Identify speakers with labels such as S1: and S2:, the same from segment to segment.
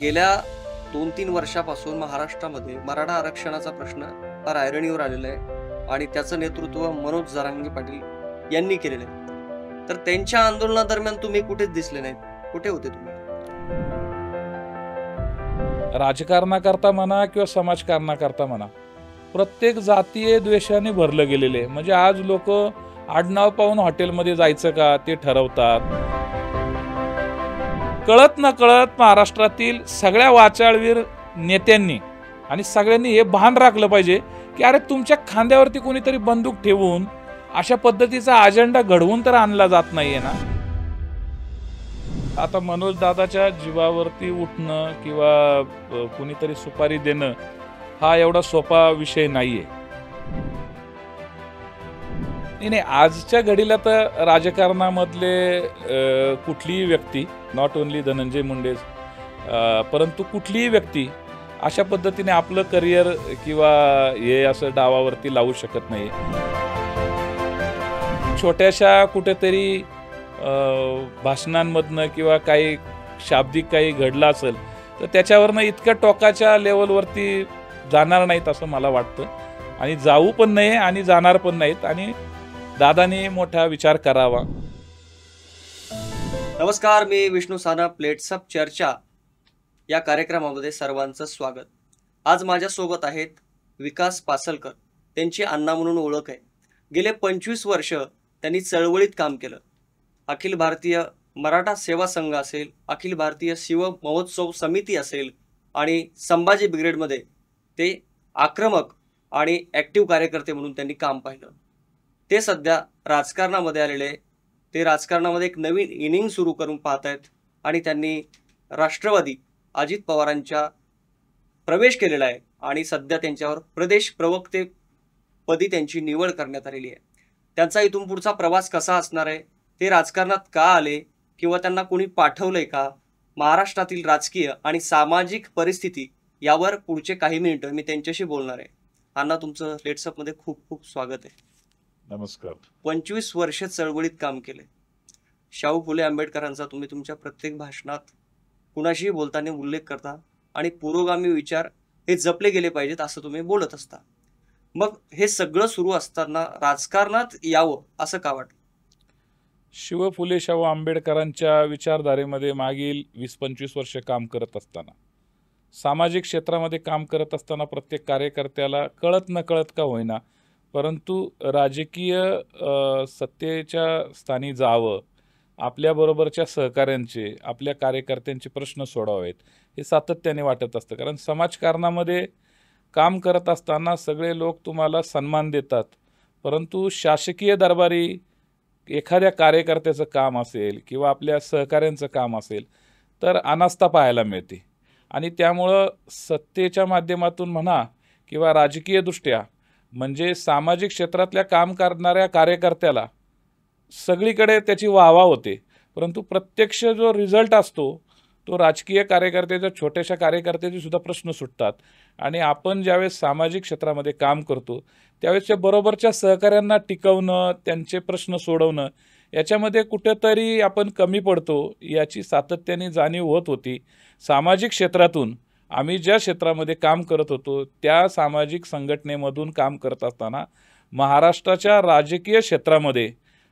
S1: गेल्या 2-3 वर्षापासून महाराष्ट्रामध्ये मराठा आरक्षणाचा प्रश्न फार ऐरणीवर आलेला आहे आणि त्याचं नेतृत्व मनोज जरांगे पाटील यांनी केलेलं आहे. तर त्यांच्या आंदोलनादरम्यान तुम्ही कुठेच दिसले नाहीत. कुठे होते तुम्ही?
S2: राजकारणाकरता म्हणा किंवा समाजकारणाकरता म्हणा, प्रत्येक जातीय द्वेषाने भरलं गेलेले आहे. म्हणजे आज लोक आडनाव पाहून हॉटेलमध्ये जायचं का ते ठरवतात. कळत न कळत महाराष्ट्रातील सगळ्या वाचाळवीर नेत्यांनी आणि सगळ्यांनी हे भान राखलं पाहिजे की अरे तुमच्या खांद्यावरती कोणीतरी बंदूक ठेवून अशा पद्धतीचा अजेंडा घडवून तर आणला जात नाहीये ना. आता मनोज दादाच्या जीवावरती उठणं किंवा कुणीतरी सुपारी देणं हा एवढा सोपा विषय नाहीये. नाही, आजच्या घडीला तर राजकारणामधले कुठलीही व्यक्ती, नॉट ओन्ली धनंजय मुंडे, परंतु कुठलीही व्यक्ती अशा पद्धतीने आपलं करिअर किंवा हे असं डावावरती लावू शकत नाही. छोट्याशा कुठेतरी भाषणांमधनं किंवा काही शाब्दिक काही घडलं असेल तर त्याच्यावरनं इतक्या टोकाच्या लेवलवरती जाणार नाहीत असं मला वाटतं आणि जाऊ पण नाही आणि जाणार पण नाहीत आणि दादानी मोठा विचार करावा.
S1: नमस्कार, मी विष्णू सानप. प्लेट्सअप चर्चा या कार्यक्रमामध्ये सर्वांचं स्वागत. आज माझ्यासोबत आहेत विकास पासलकर. त्यांची अण्णा म्हणून ओळख आहे. गेले 25 वर्ष त्यांनी चळवळीत काम केलं. अखिल भारतीय मराठा सेवा संघ असेल, अखिल भारतीय शिव महोत्सव समिती असेल आणि संभाजी ब्रिगेडमध्ये ते आक्रमक आणि ॲक्टिव्ह कार्यकर्ते म्हणून त्यांनी काम पाहिलं. ते सध्या राजकारणामध्ये आलेले. ते राजकारणामध्ये एक नवीन इनिंग सुरू करून पाहत आहेत आणि त्यांनी राष्ट्रवादी अजित पवारांच्या प्रवेश केलेला आहे आणि सध्या त्यांच्यावर प्रदेश प्रवक्तेपदी त्यांची निवड करण्यात आलेली आहे. त्यांचा इथून पुढचा प्रवास कसा असणार आहे, ते राजकारणात का आले किंवा त्यांना कोणी पाठवलंय का, महाराष्ट्रातील राजकीय आणि सामाजिक परिस्थिती यावर पुढचे काही मिनिटं मी त्यांच्याशी बोलणार आहे. अण्णा, तुमचं प्लेट्सअपमध्ये खूप खूप स्वागत आहे.
S2: नमस्कार.
S1: 25 वर्ष चळवळीत काम केले. शाहू फुले आंबेडकरांचा तुम्ही तुमच्या प्रत्येक भाषणात कुणाशीही बोलताना उल्लेख करता आणि पुरोगामी विचार हे जपले गेले पाहिजेत असं तुम्ही बोलत असता. मग हे सगळं सुरू असताना राजकारणात यावं असं का वाटलं?
S2: शिव फुले शाहू आंबेडकरांच्या विचारधारेमध्ये मागील 20-25 वर्ष काम करत असताना, सामाजिक क्षेत्रामध्ये काम करत असताना प्रत्येक कार्यकर्त्याला कळत न कळत का होईना परंतु राजकीय सत्तेच्या स्थानी जावं, आपल्याबरोबरच्या सहकाऱ्यांचे, आपल्या कार्यकर्त्यांचे प्रश्न सोडवावेत हे सातत्याने वाटत असतं. कारण समाजकारणामध्ये काम करत असताना सगळे लोक तुम्हाला सन्मान देतात, परंतु शासकीय दरबारी एखाद्या कार्यकर्त्याचं काम असेल किंवा आपल्या सहकाऱ्यांचं काम असेल तर अनास्था पाहायला मिळते आणि त्यामुळं सत्तेच्या माध्यमातून म्हणा किंवा राजकीयदृष्ट्या म्हणजे सामाजिक क्षेत्रातल्या काम करणाऱ्या कार्यकर्त्याला सगळीकडे त्याची वाहवा होते, परंतु प्रत्यक्ष जो रिझल्ट असतो तो राजकीय कार्यकर्त्याच्या, छोट्याशा कार्यकर्त्याचे सुद्धा प्रश्न सुटतात आणि आपण ज्यावेळेस सामाजिक क्षेत्रामध्ये काम करतो त्यावेळेस त्या बरोबरच्या सहकाऱ्यांना टिकवणं, त्यांचे प्रश्न सोडवणं याच्यामध्ये कुठेतरी आपण कमी पडतो याची सातत्याने जाणीव होत होती. सामाजिक क्षेत्रातून आम्ही ज्या क्षेत्रामध्ये काम करत होतो त्या सामाजिक संघटनेमधून काम करत असताना महाराष्ट्राच्या राजकीय क्षेत्रामध्ये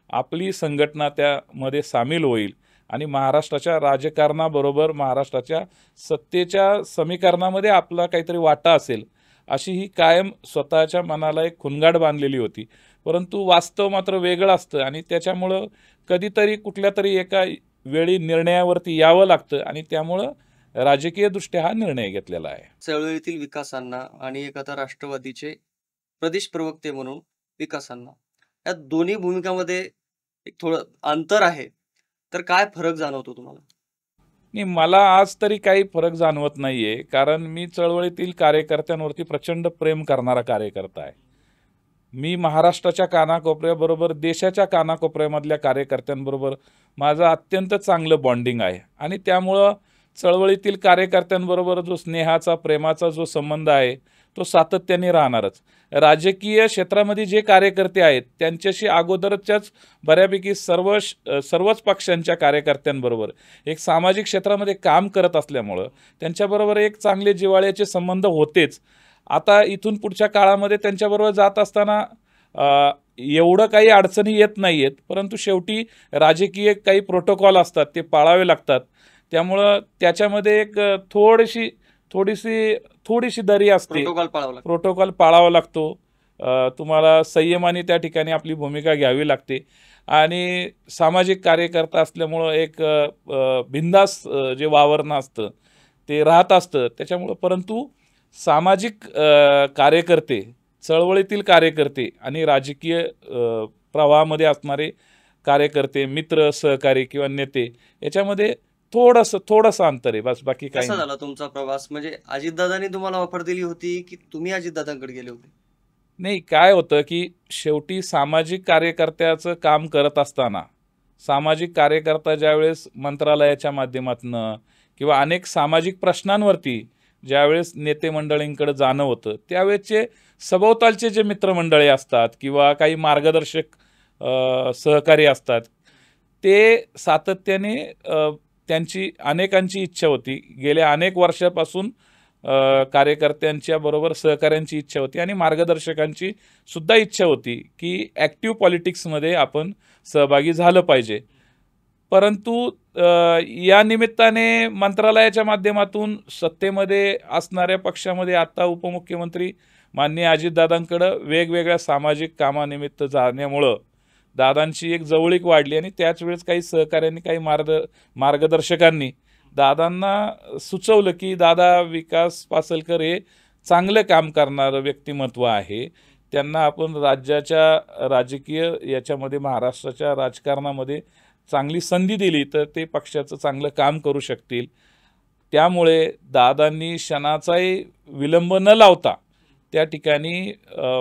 S2: आपली संघटना त्यामध्ये सामील होईल आणि महाराष्ट्राच्या राजकारणाबरोबर महाराष्ट्राच्या सत्तेच्या समीकरणामध्ये आपला काहीतरी वाटा असेल अशी ही कायम स्वतःच्या मनाला एक खुणगाड बांधलेली होती. परंतु वास्तव मात्र वेगळं असतं आणि त्याच्यामुळं कधीतरी कुठल्या तरी एका वेळी निर्णयावरती यावं लागतं आणि त्यामुळं राजकीयदृष्ट्या हा निर्णय घेतलेला आहे.
S1: चळवळीतील विकासांना आणि एक आता राष्ट्रवादीचे प्रदेश प्रवक्ते म्हणून विकासांना, या दोन्ही भूमिकांमध्ये एक थोडं अंतर आहे, तर काय फरक जाणवतो तुम्हाला?
S2: नाही, मला आज तरी काही फरक जाणवत नाहीये, कारण मी चळवळीतील कार्यकर्त्यांवरती प्रचंड प्रेम करणारा कार्यकर्ता आहे. मी महाराष्ट्राच्या कानाकोपऱ्याबरोबर देशाच्या कानाकोपऱ्यामधल्या कार्यकर्त्यांबरोबर माझं अत्यंत चांगलं बॉन्डिंग आहे आणि त्यामुळं चळवळीतील कार्यकर्त्यांबरोबर जो स्नेहाचा प्रेमाचा जो संबंध आहे तो सातत्याने राहणारच. राजकीय क्षेत्रामध्ये जे कार्यकर्ते आहेत त्यांच्याशी अगोदरच्याच बऱ्यापैकी सर्वच पक्षांच्या कार्यकर्त्यांबरोबर एक सामाजिक क्षेत्रामध्ये काम करत असल्यामुळं त्यांच्याबरोबर एक चांगले जिव्हाळ्याचे संबंध होतेच. आता इथून पुढच्या काळामध्ये त्यांच्याबरोबर जात असताना एवढं काही अडचणी येत नाही आहेत, परंतु शेवटी राजकीय काही प्रोटोकॉल असतात ते पाळावे लागतात. त्यामुळं त्याच्यामध्ये एक थोडीशी दरी असते. प्रोटोकॉल पाळावा लागतो. तुम्हाला संयमाने त्या ठिकाणी आपली भूमिका घ्यावी लागते आणि सामाजिक कार्यकर्ता असल्यामुळं एक बिनधास्त जे वावरणं असतं ते राहत असतं त्याच्यामुळं. परंतु सामाजिक कार्यकर्ते, चळवळीतील कार्यकर्ते आणि राजकीय प्रवाहामध्ये असणारे कार्यकर्ते, मित्र, सहकारी किंवा नेते याच्यामध्ये थोडंसं अंतर आहे, बस. बाकी काय.
S1: कसा झाला तुमचा प्रवास? म्हणजे अजितदादांनी तुम्हाला ऑफर दिली होती की तुम्ही अजितदादांकडे गेले होते?
S2: नाही, काय होतं की शेवटी सामाजिक कार्यकर्त्याचं काम करत असताना सामाजिक कार्यकर्ता ज्यावेळेस मंत्रालयाच्या माध्यमातून किंवा अनेक सामाजिक प्रश्नांवरती ज्यावेळेस नेते मंडळींकडे जाणं होतं त्यावेळेसचे सभोवतालचे जे मित्रमंडळी असतात किंवा काही मार्गदर्शक सहकारी असतात ते सातत्याने त्यांची अनेकांची इच्छा होती, गेल्या अनेक वर्षापासून कार्यकर्त्यांच्या बरोबर सहकाऱ्यांची इच्छा होती आणि मार्गदर्शकांची सुद्धा इच्छा होती की ॲक्टिव्ह पॉलिटिक्समध्ये आपण सहभागी झालं पाहिजे. परंतु या निमित्ताने मंत्रालयाच्या माध्यमातून सत्तेमध्ये असणाऱ्या पक्षामध्ये आता उपमुख्यमंत्री माननीय अजितदादांकडं वेगवेगळ्या सामाजिक कामानिमित्त जाण्यामुळं दादांची एक जवळीक वाढली आणि त्याच वेळेस काही सहकाऱ्यांनी, काही मार्गदर्शकांनी दादांना सुचवलं की दादा विकास पासलकर हे चांगलं काम करणारं व्यक्तिमत्व आहे, त्यांना आपण राज्याच्या राजकीय याच्यामध्ये महाराष्ट्राच्या राजकारणामध्ये चांगली संधी दिली तर ते पक्षाचं चांगलं काम करू शकतील. त्यामुळे दादांनी क्षणाचाही विलंब न लावता त्या ठिकाणी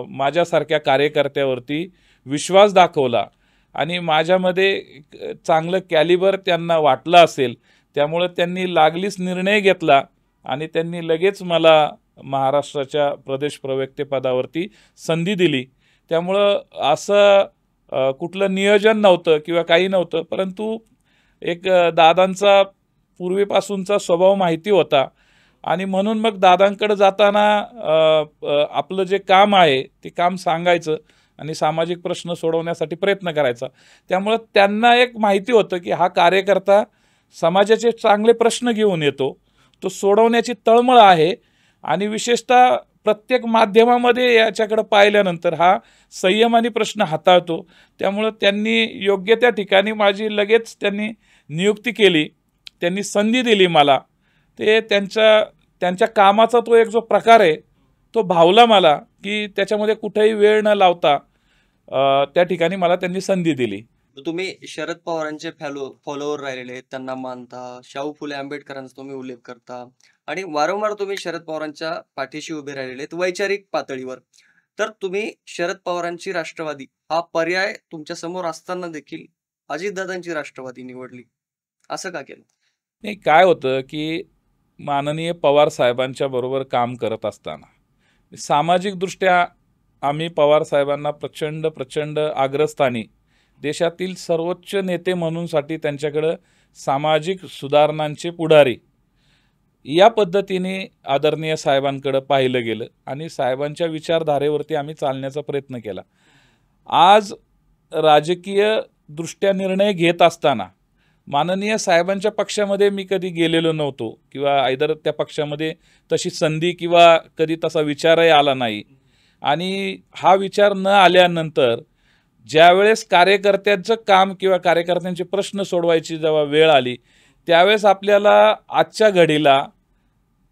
S2: माझ्यासारख्या कार्यकर्त्यावरती विश्वास दाखवला आणि माझ्यामध्ये चांगलं कॅलिबर त्यांना वाटलं असेल त्यामुळे त्यांनी लागलीच निर्णय घेतला आणि त्यांनी लगेच मला महाराष्ट्राच्या प्रदेश प्रवक्तेपदावरती संधी दिली. त्यामुळं असं कुठलं नियोजन नव्हतं किंवा काही नव्हतं, परंतु एक दादांचा पूर्वीपासूनचा स्वभाव माहिती होता आणि म्हणून मग दादांकडे जाताना आपलं जे काम आहे ते काम सांगायचं आणि सामाजिक प्रश्न सोडवण्यासाठी प्रयत्न करायचा. त्यामुळं त्यांना एक माहिती होतं की हा कार्यकर्ता समाजाचे चांगले प्रश्न घेऊन येतो, तो सोडवण्याची तळमळ आहे आणि विशेषतः प्रत्येक माध्यमामध्ये याच्याकडे पाहिल्यानंतर हा संयमाने प्रश्न हाताळतो. त्यामुळं त्यांनी योग्य त्या ठिकाणी माझी लगेच त्यांनी नियुक्ती केली, त्यांनी संधी दिली मला. ते त्यांच्या कामाचा तो एक जो प्रकार आहे तो भावला मला की त्याच्यामध्ये कुठेही वेळ न लावता त्या ठिकाणी मला त्यांनी संधी दिली.
S1: तुम्ही शरद पवारांचे फॉलोअर राहिलेले आहेत, त्यांना मानता, शाहू फुले आंबेडकरांचा तुम्ही उल्लेख करता आणि वारंवार तुम्ही शरद पवारांच्या पाठीशी उभे राहिलेले आहेत वैचारिक पातळीवर. तर तुम्ही शरद पवारांची राष्ट्रवादी हा पर्याय तुमच्या समोर असताना देखील अजितदादांची राष्ट्रवादी निवडली, असं का केलं?
S2: नाही, काय होतं की माननीय पवार साहेबांच्या बरोबर काम करत असताना सामाजिकदृष्ट्या आम्ही पवार साहेबांना प्रचंड अग्रस्थानी, देशातील सर्वोच्च नेते म्हणूनसाठी त्यांच्याकडं सामाजिक सुधारणांचे पुढारी या पद्धतीने आदरणीय साहेबांकडे पाहिलं गेलं आणि साहेबांच्या विचारधारेवरती आम्ही चालण्याचा प्रयत्न केला. आज राजकीय दृष्ट्या निर्णय घेत असताना माननीय साहेबांच्या पक्षामध्ये मी कधी गेलेलो नव्हतो किंवा आयदर त्या पक्षामध्ये तशी संधी किंवा कधी तसा विचारही आला नाही. आणि हा विचार न आल्यानंतर ज्यावेळेस कार्यकर्त्यांचं काम किंवा कार्यकर्त्यांचे प्रश्न सोडवायची जेव्हा वेळ आली त्यावेळेस आपल्याला आजच्या घडीला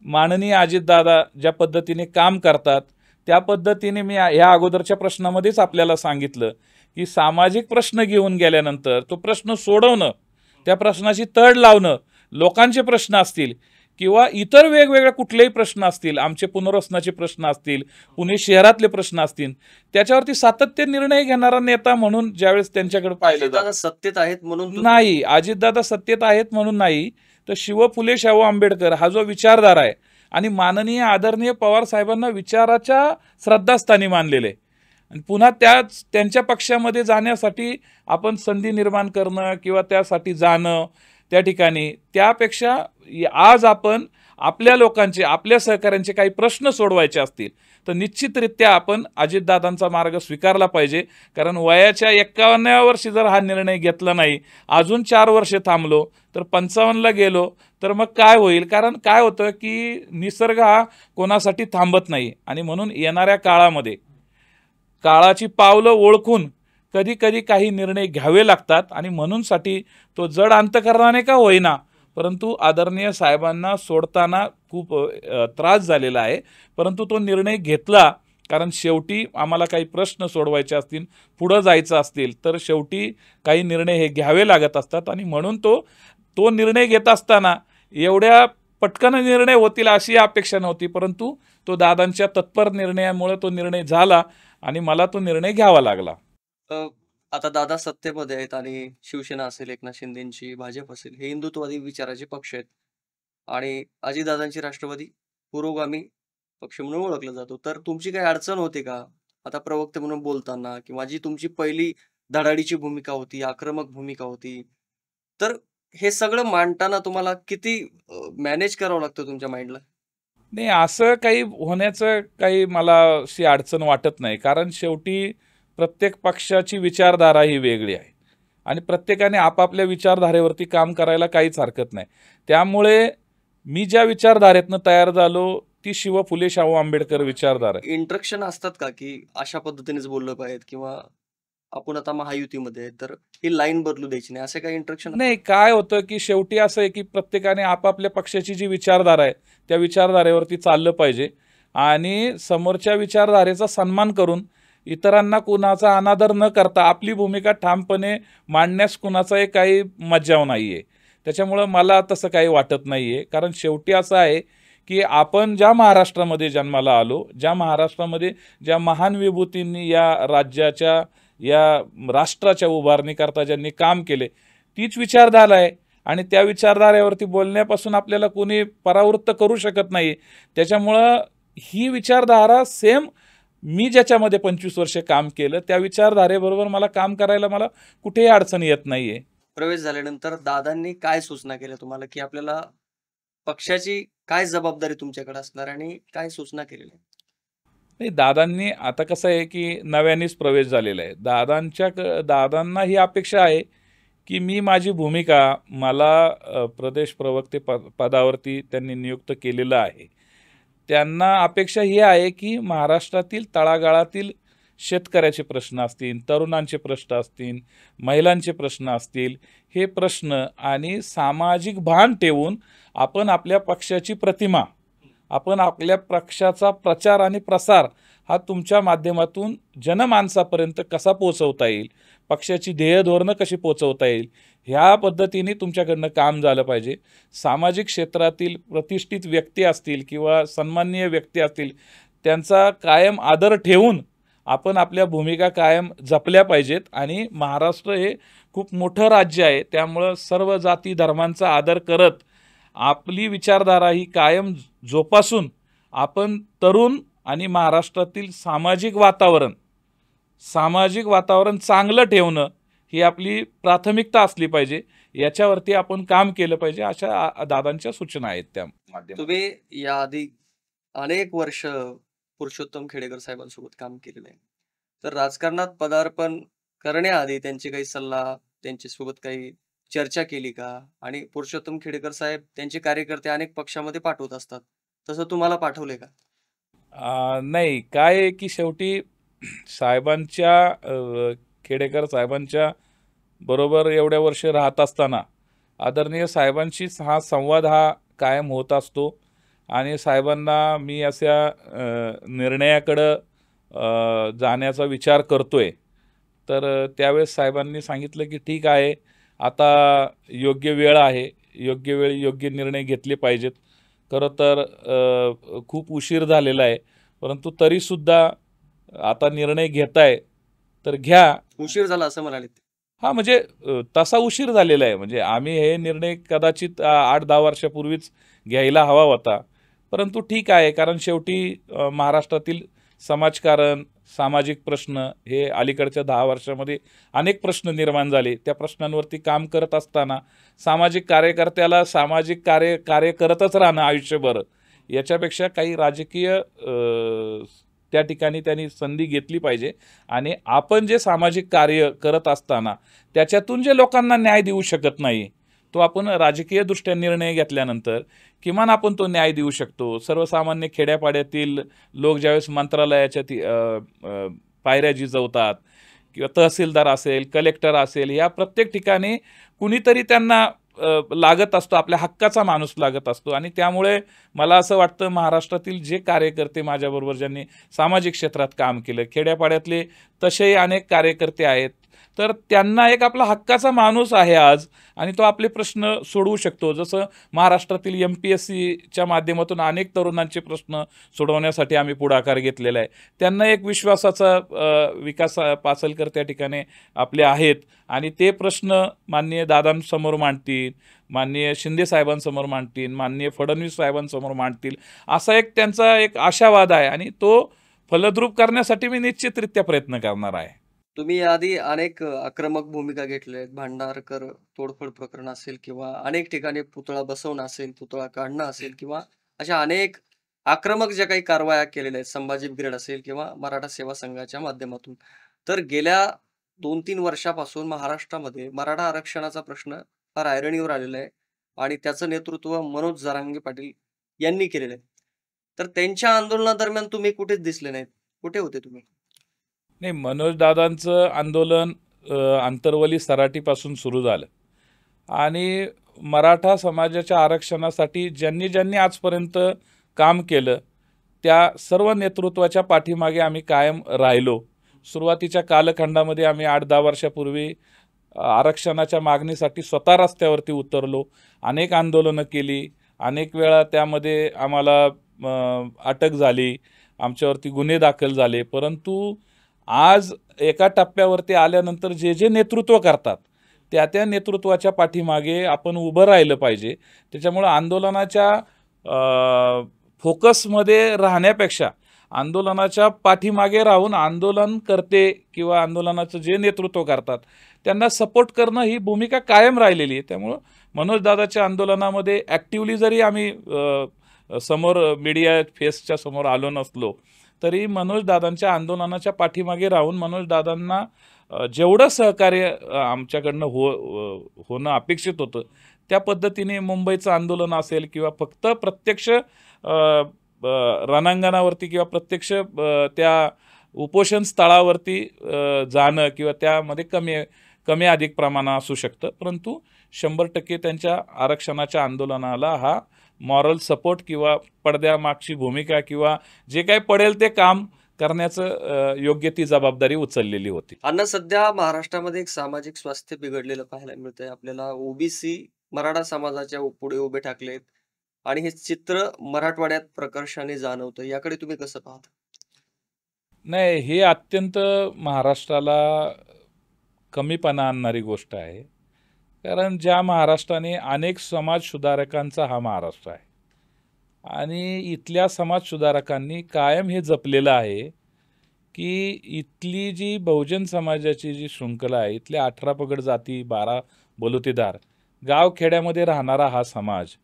S2: माननीय अजितदादा ज्या पद्धतीने काम करतात त्या पद्धतीने मी ह्या अगोदरच्या प्रश्नामध्येच आपल्याला सांगितलं की सामाजिक प्रश्न घेऊन गेल्यानंतर तो प्रश्न सोडवणं, त्या प्रश्नाची तड लावणं, लोकांचे प्रश्न असतील किंवा इतर वेगवेगळे कुठलेही प्रश्न असतील, आमचे पुनर्वसनाचे प्रश्न असतील, पुणे शहरातले प्रश्न असतील, त्याच्यावरती सातत्य निर्णय घेणारा नेता म्हणून ज्यावेळेस त्यांच्याकडे पाहिलं जातं.
S1: सत्तेत आहेत म्हणून
S2: नाही, अजितदादा सत्तेत आहेत म्हणून नाही, तर शिव फुले शाहू आंबेडकर हा जो विचारधारा आहे आणि माननीय आदरणीय पवार साहेबांना विचाराच्या श्रद्धास्थानी मानलेले आहे. आणि पुन्हा त्यांच्या पक्षामध्ये जाण्यासाठी आपण संधी निर्माण करणं किंवा त्यासाठी जाणं त्या ठिकाणी, त्यापेक्षा आज आपण आपल्या लोकांचे, आपल्या सहकाऱ्यांचे काही प्रश्न सोडवायचे असतील तर निश्चितरित्या आपण अजितदादांचा मार्ग स्वीकारला पाहिजे. कारण वयाच्या 51व्या वर्षी जर हा निर्णय घेतला नाही, अजून 4 वर्षे थांबलो तर 55ला गेलो तर मग काय होईल? कारण काय होतं की निसर्ग हा कोणासाठी थांबत नाही आणि म्हणून येणाऱ्या काळामध्ये काळाची पावलं ओळखून कधी कधी काही निर्णय घ्यावे लागतात आणि म्हणूनसाठी तो जड अंतकरणाने का होईना परंतु आदरणीय साहेबांना सोडताना खूप त्रास झालेला आहे, परंतु तो निर्णय घेतला. कारण शेवटी आम्हाला काही प्रश्न सोडवायचे असतील, पुढं जायचं असतील तर शेवटी काही निर्णय हे घ्यावे लागत असतात आणि म्हणून तो निर्णय घेत असताना एवढ्या पटकन निर्णय होतील अशी अपेक्षा नव्हती, परंतु तो दादांच्या तत्पर निर्णयामुळे तो निर्णय झाला आणि मला तो निर्णय घ्यावा लागला.
S1: आता दादा सत्तेमध्ये आहेत आणि शिवसेना असेल, एकनाथ शिंदेची, भाजप असेल, हे हिंदुत्ववादी विचाराचे पक्ष आहेत आणि अजितदादांची राष्ट्रवादी पुरोगामी पक्ष म्हणून ओळखला जातो. तर तुमची काही अडचण होते का? आता प्रवक्ते म्हणून बोलताना किंवा जी तुमची पहिली धडाडीची भूमिका होती, आक्रमक भूमिका होती, तर हे सगळं मांडताना तुम्हाला किती मॅनेज करावं लागतं तुमच्या माइंडला?
S2: नाही, असं काही होण्याचं काही मला अशी अडचण वाटत नाही. कारण शेवटी प्रत्येक पक्षाची विचारधारा ही वेगळी आहे आणि प्रत्येकाने आपापल्या विचारधारेवरती काम करायला काहीच हरकत नाही. त्यामुळे मी ज्या विचारधारेतनं तयार झालो ती शिव फुले शाहू आंबेडकर विचारधारा आहे.
S1: इंट्रक्शन असतात का की अशा पद्धतीनेच बोललं पाहिजे किंवा आपण आता महायुतीमध्ये आहे तर ही लाईन बदलू द्यायची नाही, असे काही इंट्रक्शन?
S2: नाही, काय होतं की शेवटी असं आहे की प्रत्येकाने आपापल्या पक्षाची जी विचारधारा आहे त्या विचारधारेवरती चाललं पाहिजे आणि समोरच्या विचारधारेचा सन्मान करून इतरांना कुणाचा अनादर न करता आपली भूमिका ठामपणे मांडण्यास कुणाचाही काही मज्जाव नाही आहे. त्याच्यामुळं मला तसं काही वाटत नाही आहे. कारण शेवटी असं आहे की आपण ज्या महाराष्ट्रामध्ये जन्माला आलो, ज्या महाराष्ट्रामध्ये ज्या महान विभूतींनी या राज्याच्या, या राष्ट्राच्या उभारणीकरता ज्यांनी काम केले, तीच विचारधारा आहे आणि त्या विचारधारेवरती बोलण्यापासून आपल्याला कोणी परावृत्त करू शकत नाही. त्याच्यामुळं ही विचारधारा सेम मी ज्याच्यामध्ये 25 वर्षे काम केलं त्या विचारधारेबरोबर मला काम करायला मला कुठेही अडचण येत नाहीये.
S1: प्रवेश झाल्यानंतर दादांनी काय सूचना केल्या तुम्हाला की आपल्याला पक्षाची काय जबाबदारी तुमच्याकडे असणार आणि काय सूचना केलेल्या?
S2: नाही, दादांनी आता कसं आहे की नव्यानेच प्रवेश झालेला आहे. दादांना ही अपेक्षा आहे की मी माझी भूमिका, मला प्रदेश प्रवक्ते पदावरती त्यांनी नियुक्त केलेलं आहे. त्यांना अपेक्षा ही आहे की महाराष्ट्रातील तळागाळातील शेतकऱ्याचे प्रश्न असतील, तरुणांचे प्रश्न असतील, महिलांचे प्रश्न असतील, हे प्रश्न आणि सामाजिक भान ठेवून आपण आपल्या पक्षाची प्रतिमा, आपण आपल्या पक्षाचा प्रचार आणि प्रसार हा तुमच्या माध्यमातून जनमानसापर्यंत कसा पोहोचवता येईल, पक्षाची ध्येय धोरणं कशी पोहोचवता येईल, ह्या पद्धतीने तुमच्याकडनं काम झालं पाहिजे. सामाजिक क्षेत्रातील प्रतिष्ठित व्यक्ती असतील किंवा सन्माननीय व्यक्ती असतील, त्यांचा कायम आदर ठेवून आपण आपल्या भूमिका कायम जपल्या पाहिजेत. आणि महाराष्ट्र हे खूप मोठं राज्य आहे, त्यामुळं सर्व जाती धर्मांचा आदर करत आपली विचारधारा ही कायम जोपासून आपण तरुण आणि महाराष्ट्रातील सामाजिक वातावरण चांगलं ठेवणं ही आपली प्राथमिकता असली पाहिजे. याच्यावरती आपण काम केलं पाहिजे, अशा दादांच्या सूचना आहेत त्या माध्यमातून.
S1: तुम्ही याआधी अनेक वर्ष पुरुषोत्तम खेडेकर साहेबांसोबत काम केलेलं आहे, तर राजकारणात पदार्पण करण्याआधी त्यांचे काही सल्ला, त्यांच्यासोबत काही चर्चा केली का? आणि पुरुषोत्तम खेडेकर साहेब त्यांचे कार्यकर्ते अनेक पक्षामध्ये पाठवत असतात, तसं तुम्हाला पाठवले का?
S2: नाही, काय आहे की शेवटी खेडेकर साहेबांच्या बरोबर एवढ्या वर्ष राहत असताना आदरणीय साहेबांशी हा संवाद कायम होत असतो आणि साहेबांना मी अशा निर्णयाकडं जाण्याचा विचार करतोय. तर त्यावेळेस साहेबांनी सांगितलं की ठीक आहे, आता योग्य वेळ आहे, योग्य वेळी योग्य निर्णय घेतले पाहिजेत. खरं तर खूप उशीर झालेला आहे, परंतु तरीसुद्धा आता निर्णय घेताय तर घ्या.
S1: उशीर झाला असं म्हणाले ते.
S2: हां, म्हणजे तसा उशीर झालेला आहे. म्हणजे आम्ही हे निर्णय कदाचित 8-10 वर्षापूर्वीच घ्यायला हवा होता. परंतु ठीक आहे, कारण शेवटी महाराष्ट्रातील समाजकारण, सामाजिक प्रश्न हे अलीकडच्या 10 वर्षामध्ये अनेक प्रश्न निर्माण झाले. त्या प्रश्नांवरती काम करत असताना सामाजिक कार्यकर्त्याला सामाजिक कार्य कार्य करतच राहणं आयुष्यभर, याच्यापेक्षा काही राजकीय त्या ठिकाणी त्यांनी संधी घेतली पाहिजे आणि आपण जे सामाजिक कार्य करत असताना त्याच्यातून जे लोकांना न्याय देऊ शकत नाही, तो आपण राजकीयदृष्ट्या निर्णय घेतल्यानंतर किमान आपण तो न्याय देऊ शकतो. सर्वसामान्य खेड्यापाड्यातील लोक ज्यावेळेस मंत्रालयाच्या पायऱ्या झिजवतात किंवा तहसीलदार असेल, कलेक्टर असेल, या प्रत्येक ठिकाणी कुणीतरी त्यांना लागत असतो, आपल्या हक्काचा माणूस लागत असतो. आणि त्यामुळे मला असं वाटतं महाराष्ट्रातील जे कार्यकर्ते माझ्याबरोबर ज्यांनी सामाजिक क्षेत्रात काम केलं, खेड्यापाड्यातले तसेही अनेक कार्यकर्ते आहेत, तर त्यांना एक आपला हक्काचा माणूस आहे आज आणि तो आपले प्रश्न सोडवू शकतो. जसं महाराष्ट्रातील MPSCच्या माध्यमातून अनेक तरुणांचे प्रश्न सोडवण्यासाठी आम्ही पुढाकार घेतलेला आहे. त्यांना एक विश्वासाचा विकास पासलकर त्या ठिकाणी आपले आहेत आणि ते प्रश्न माननीय दादांसमोर मांडतील, माननीय शिंदे साहेबांसमोर मांडतील, माननीय फडणवीस साहेबांसमोर मांडतील, असा एक त्यांचा एक आशावाद आहे आणि तो फलद्रूप करण्यासाठी मी निश्चितरित्या प्रयत्न करणार आहे.
S1: तुम्ही याआधी अनेक आक्रमक भूमिका घेतल्या आहेत. भांडारकर तोडफोड प्रकरण असेल किंवा अनेक ठिकाणी पुतळा बसवणं असेल, पुतळा काढणं असेल किंवा अशा अनेक आक्रमक ज्या काही कारवाया केलेल्या आहेत, संभाजी ब्रिगेड असेल किंवा मराठा सेवा संघाच्या माध्यमातून. तर गेल्या 2-3 वर्षापासून महाराष्ट्रामध्ये मराठा आरक्षणाचा प्रश्न फार ऐरणीवर आलेला आहे आणि त्याचं नेतृत्व मनोज जरांगे पाटील यांनी केलेलं आहे. तर त्यांच्या आंदोलनादरम्यान तुम्ही कुठेच दिसले नाहीत. कुठे होते तुम्ही?
S2: नाही, मनोज दादांचं आंदोलन आंतरवली सराटीपासून सुरू झालं आणि मराठा समाजाच्या आरक्षणासाठी ज्यांनी ज्यांनी आजपर्यंत काम केलं त्या सर्व नेतृत्वाच्या पाठीमागे आम्ही कायम राहिलो. सुरुवातीच्या कालखंडामध्ये आम्ही 8-10 वर्षापूर्वी आरक्षणाच्या मागणीसाठी स्वतः रस्त्यावरती उतरलो, अनेक आंदोलनं केली, अनेक वेळा त्यामध्ये आम्हाला अटक झाली, आमच्यावरती गुन्हे दाखल झाले. परंतु आज एका टप्प्यावरती आल्यानंतर जे जे नेतृत्व करतात त्या नेतृत्वाच्या पाठीमागे आपण उभं राहिलं पाहिजे. त्याच्यामुळं आंदोलनाच्या फोकसमध्ये राहण्यापेक्षा आंदोलनाच्या पाठीमागे राहून आंदोलनकर्ते किंवा आंदोलनाचं जे नेतृत्व करतात त्यांना सपोर्ट करणं ही भूमिका कायम राहिलेली आहे. त्यामुळं मनोजदादाच्या आंदोलनामध्ये ॲक्टिव्हली जरी आम्ही समोर मीडिया फेसच्या समोर आलो नसलो तरी मनोजदादांच्या आंदोलनाच्या पाठीमागे राहून मनोजदादांना जेवढं सहकार्य आमच्याकडनं होणं अपेक्षित होतं त्या पद्धतीने मुंबईचं आंदोलन असेल किंवा फक्त प्रत्यक्ष रणांगणावरती किंवा प्रत्यक्ष त्या उपोषण स्थळावरती जाणं किंवा त्यामध्ये कमी अधिक प्रमाणात असू शकतं, परंतु 100% त्यांच्या आरक्षणाच्या आंदोलनाला हा मॉरल सपोर्ट किंवा पडद्यामागची भूमिका किंवा जे काही पडेल ते काम करण्याचं योग्य ती जबाबदारी उचललेली होती.
S1: अण्णा, सध्या महाराष्ट्रामध्ये एक सामाजिक स्वास्थ्य बिघडलेलं पाहायला मिळतंय आपल्याला. ओबीसी मराठा समाजाच्या पुढे उभे ठाकलेत आणि हे चित्र मराठवाड्यात प्रकर्षाने जाणवतं. याकडे तुम्ही कसं पाहता?
S2: नाही, हे अत्यंत महाराष्ट्राला कमीपणा आणणारी गोष्ट आहे. कारण ज्या महाराष्ट्राने अनेक समाज सुधारकांचा हा महाराष्ट्र आहे आणि इथल्या समाज सुधारकांनी कायम हे जपलेलं आहे की इथली जी बहुजन समाजाची जी शृंखला आहे, इथले 18 पगड जाती, 12 बलुतेदार, गावखेड्यामध्ये राहणारा हा समाज,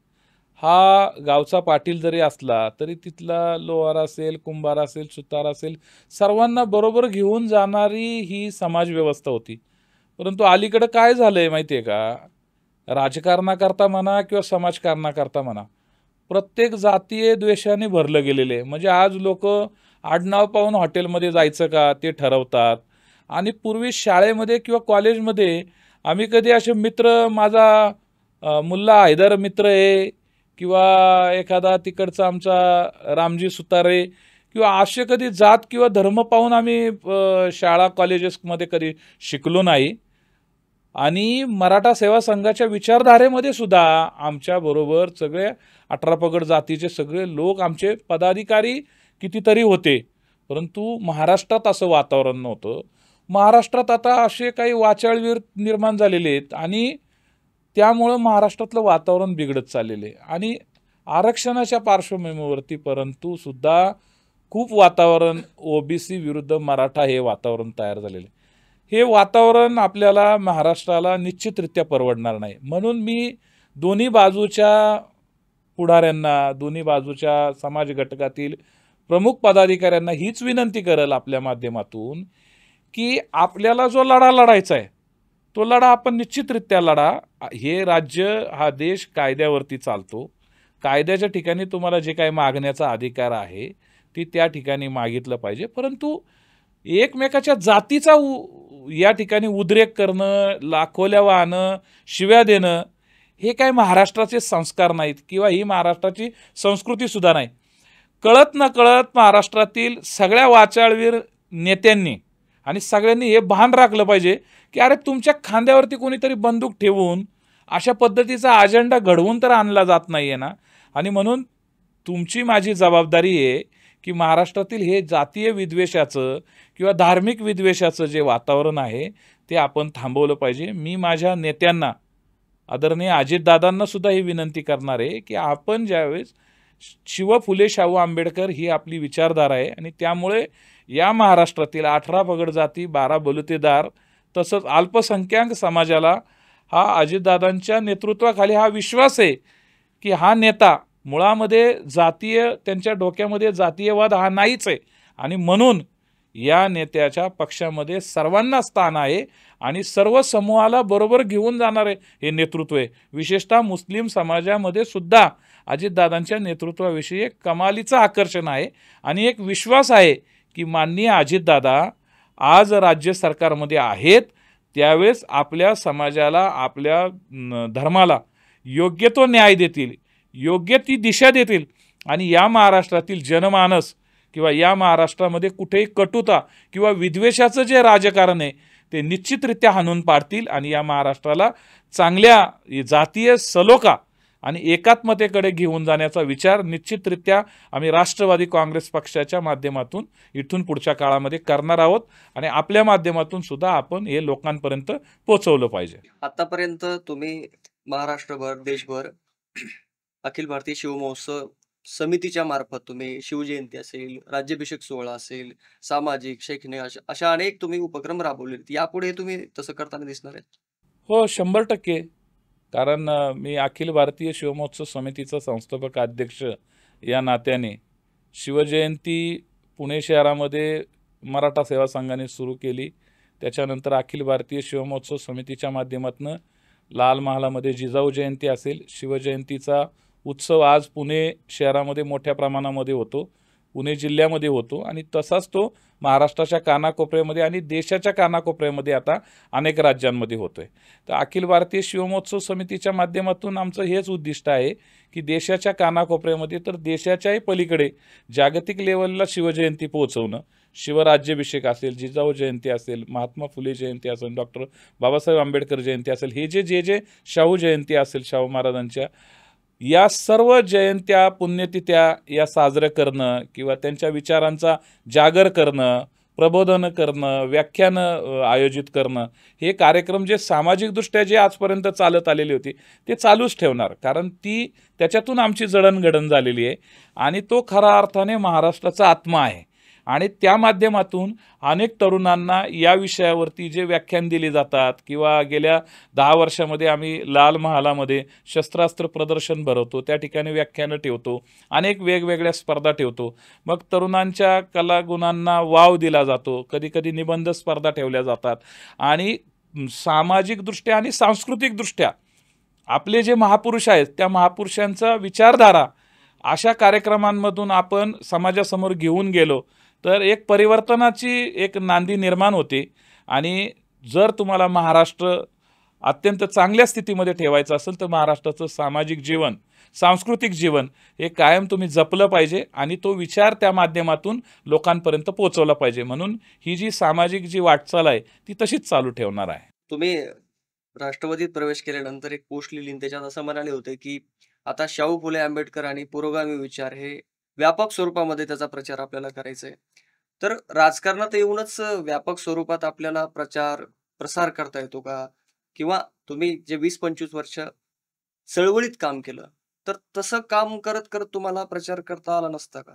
S2: हा गावचा पाटील जरी असला तरी तिथला लोहार असेल, कुंभार असेल, सुतार असेल, सर्वांना बरोबर घेऊन जाणारी ही समाज व्यवस्था होती. परंतु अलीकडं काय झालं आहे माहिती आहे का, राजकारणाकरता म्हणा किंवा समाजकारणाकरता म्हणा, प्रत्येक जातीय द्वेषाने भरलं गेलेलं आहे. म्हणजे आज लोक आडनाव पाहून हॉटेलमध्ये जायचं का ते ठरवतात. आणि पूर्वी शाळेमध्ये किंवा कॉलेजमध्ये आम्ही कधी असे मित्र, माझा मुल्ला हैदर मित्र आहे किंवा एखादा तिकडचा आमचा रामजी सुतारे किंवा असे कधी जात किंवा धर्म पाहून आम्ही शाळा कॉलेजेसमध्ये कधी शिकलो नाही. आणि मराठा सेवा संघाच्या विचारधारेमध्ये सुद्धा आमच्याबरोबर सगळे 18 पगड जातीचे सगळे लोक आमचे पदाधिकारी कितीतरी होते. परंतु महाराष्ट्रात असं वातावरण नव्हतं. महाराष्ट्रात आता असे काही वाचाळवीर निर्माण झालेले आहेत आणि त्यामुळं महाराष्ट्रातलं वातावरण बिघडत चाललेलं आहे. आणि आरक्षणाच्या पार्श्वभूमीवरती परंतु सुद्धा खूप वातावरण ओबीसी विरुद्ध मराठा हे वातावरण तयार झालेले आहे. हे वातावरण आपल्याला महाराष्ट्राला निश्चितरित्या परवडणार नाही. म्हणून मी दोन्ही बाजूच्या पुढाऱ्यांना, दोन्ही बाजूच्या समाज घटकातील प्रमुख पदाधिकाऱ्यांना हीच विनंती करेल आपल्या माध्यमातून की आपल्याला जो लढा लढायचा आहे तो लढा आपण निश्चितरित्या लढा. हे राज्य, हा देश कायद्यावरती चालतो. कायद्याच्या ठिकाणी तुम्हाला जे काही मागण्याचा अधिकार आहे ती त्या ठिकाणी मागितलं पाहिजे. परंतु एकमेकाच्या जातीचा या ठिकाणी उद्रेक करणं, लाखोल्या वाहणं, शिव्या देणं हे काय महाराष्ट्राचे संस्कार नाहीत किंवा ही महाराष्ट्राची संस्कृती सुद्धा नाही. कळत न कळत महाराष्ट्रातील सगळ्या वाचाळवीर नेत्यांनी आणि सगळ्यांनी हे भान राखलं पाहिजे की अरे तुमच्या खांद्यावरती कोणीतरी बंदूक ठेवून अशा पद्धतीचा अजेंडा घडवून तर आणला जात नाही आहे ना. आणि म्हणून तुमची माझी जबाबदारी आहे की महाराष्ट्रातील हे जातीय विद्वेषाचं किंवा धार्मिक विद्वेषाचं जे वातावरण आहे ते आपण थांबवलं पाहिजे. मी माझ्या नेत्यांना, आदरणीय अजितदादांना सुद्धा ही विनंती करणार आहे की आपण ज्यावेळेस शिव फुले शाहू आंबेडकर ही आपली विचारधारा आहे आणि त्यामुळे या महाराष्ट्रातील 18 पगड जाती, 12 बलुतेदार तसंच अल्पसंख्याक समाजाला हा अजितदादांच्या नेतृत्वाखाली हा विश्वास आहे की हा नेता मुळामध्ये जातीय, त्यांच्या डोक्यामध्ये जातीयवाद हा नाहीच आहे. आणि म्हणून या नेत्याच्या पक्षामध्ये सर्वांना स्थान आहे आणि सर्व समूहाला बरोबर घेऊन जाणारे हे नेतृत्व आहे. विशेषतः मुस्लिम समाजामध्ये सुद्धा अजितदादांच्या नेतृत्वाविषयी एक कमालीचं आकर्षण आहे आणि एक विश्वास आहे की माननीय अजितदादा आज राज्य सरकारमध्ये आहेत त्यावेळेस आपल्या समाजाला, आपल्या धर्माला योग्य तो न्याय देतील, योग्य ती दिशा देतील आणि या महाराष्ट्रातील जनमानस किंवा या महाराष्ट्रामध्ये कुठेही कटुता किंवा विद्वेषाचं जे राजकारण आहे ते निश्चितरित्या हाणून पाडतील आणि या महाराष्ट्राला चांगल्या जातीय सलोखा आणि एकात्मतेकडे घेऊन जाण्याचा विचार निश्चितरित्या आम्ही राष्ट्रवादी काँग्रेस पक्षाच्या माध्यमातून इथून पुढच्या काळामध्ये करणार आहोत आणि आपल्या माध्यमातून सुद्धा आपण हे लोकांपर्यंत पोहोचवलं पाहिजे.
S1: आतापर्यंत तुम्ही महाराष्ट्रभर, देशभर अखिल भारतीय शिवमहोत्सव समितीच्या मार्फत तुम्ही शिवजयंती असेल, राज्याभिषेक सोहळा असेल, सामाजिक, शैक्षणिक अशा अनेक तुम्ही उपक्रम राबवले. यापुढे तुम्ही तसं करताना दिसणार आहेत?
S2: हो, 100%. कारण मी अखिल भारतीय शिवमहोत्सव समितीचा संस्थापक अध्यक्ष या नात्याने शिवजयंती पुणे शहरामध्ये मराठा सेवा संघाने सुरू केली. त्याच्यानंतर अखिल भारतीय शिवमहोत्सव समितीच्या माध्यमातून लाल महालामध्ये जिजाऊ जयंती असेल, शिवजयंतीचा उत्सव आज पुणे शहरामध्ये मोठ्या प्रमाणामध्ये होतो, पुणे जिल्ह्यामध्ये होतो आणि तसाच तो महाराष्ट्राच्या कानाकोपऱ्यामध्ये आणि देशाच्या कानाकोपऱ्यामध्ये आता अनेक राज्यांमध्ये होतोय. तर अखिल भारतीय शिवमहोत्सव समितीच्या माध्यमातून आमचं हेच उद्दिष्ट आहे की देशाच्या कानाकोपऱ्यामध्ये तर देशाच्याही पलीकडे जागतिक लेवलला शिवजयंती पोहोचवणं. शिवराज्याभिषेक असेल, जिजाऊ जयंती असेल, महात्मा फुले जयंती असेल, डॉक्टर बाबासाहेब आंबेडकर जयंती असेल, हे जे शाहू जयंती असेल, शाहू महाराजांच्या, या सर्व जयंत्या, पुण्यतिथ्या या साजरं करणं किंवा त्यांच्या विचारांचा जागर करणं, प्रबोधन करणं, व्याख्यानं आयोजित करणं, हे कार्यक्रम जे सामाजिकदृष्ट्या जे आजपर्यंत चालत आलेले होते ते चालूच ठेवणार. कारण त्याच्यातून आमची जडणघडण झालेली आहे आणि तो खऱ्या अर्थाने महाराष्ट्राचा आत्मा आहे. आणि त्या माध्यमातून अनेक तरुणांना या विषयावरती जे व्याख्यान दिली जातात किंवा गेल्या 10 वर्षामध्ये आम्ही लाल महालामध्ये शस्त्रास्त्र प्रदर्शन भरवतो, त्या ठिकाणी व्याख्यानं ठेवतो, अनेक वेगवेगळ्या स्पर्धा ठेवतो. मग तरुणांच्या कलागुणांना वाव दिला जातो, कधीकधी निबंध स्पर्धा ठेवल्या जातात आणि सामाजिकदृष्ट्या आणि सांस्कृतिकदृष्ट्या आपले जे महापुरुष आहेत त्या महापुरुषांचा विचारधारा अशा कार्यक्रमांमधून आपण समाजासमोर घेऊन गेलो तर एक परिवर्तनाची एक नांदी निर्माण होते. आणि जर तुम्हाला महाराष्ट्र अत्यंत चांगल्या स्थितीमध्ये ठेवायचं असेल तर महाराष्ट्राचं सामाजिक जीवन, सांस्कृतिक जीवन हे कायम तुम्ही जपलं पाहिजे आणि तो विचार त्या माध्यमातून लोकांपर्यंत पोहोचवला पाहिजे. म्हणून ही जी सामाजिक जी वाटचाल आहे ती तशीच चालू ठेवणार आहे.
S1: तुम्ही राष्ट्रवादीत प्रवेश केल्यानंतर एक पोस्ट लिहिली, त्याच्यात असं म्हणाले होते की आता शाहू फुले आंबेडकर आणि पुरोगामी विचार हे व्यापक स्वरूपामध्ये त्याचा प्रचार आपल्याला करायचा आहे. तर राजकारणात येऊनच व्यापक स्वरूपात आपल्याला प्रसार करता येतो का? किंवा तुम्ही जे 20-25 वर्ष चळवळीत काम केलं, तर तसं काम करत तुम्हाला प्रचार करता आला नसता का?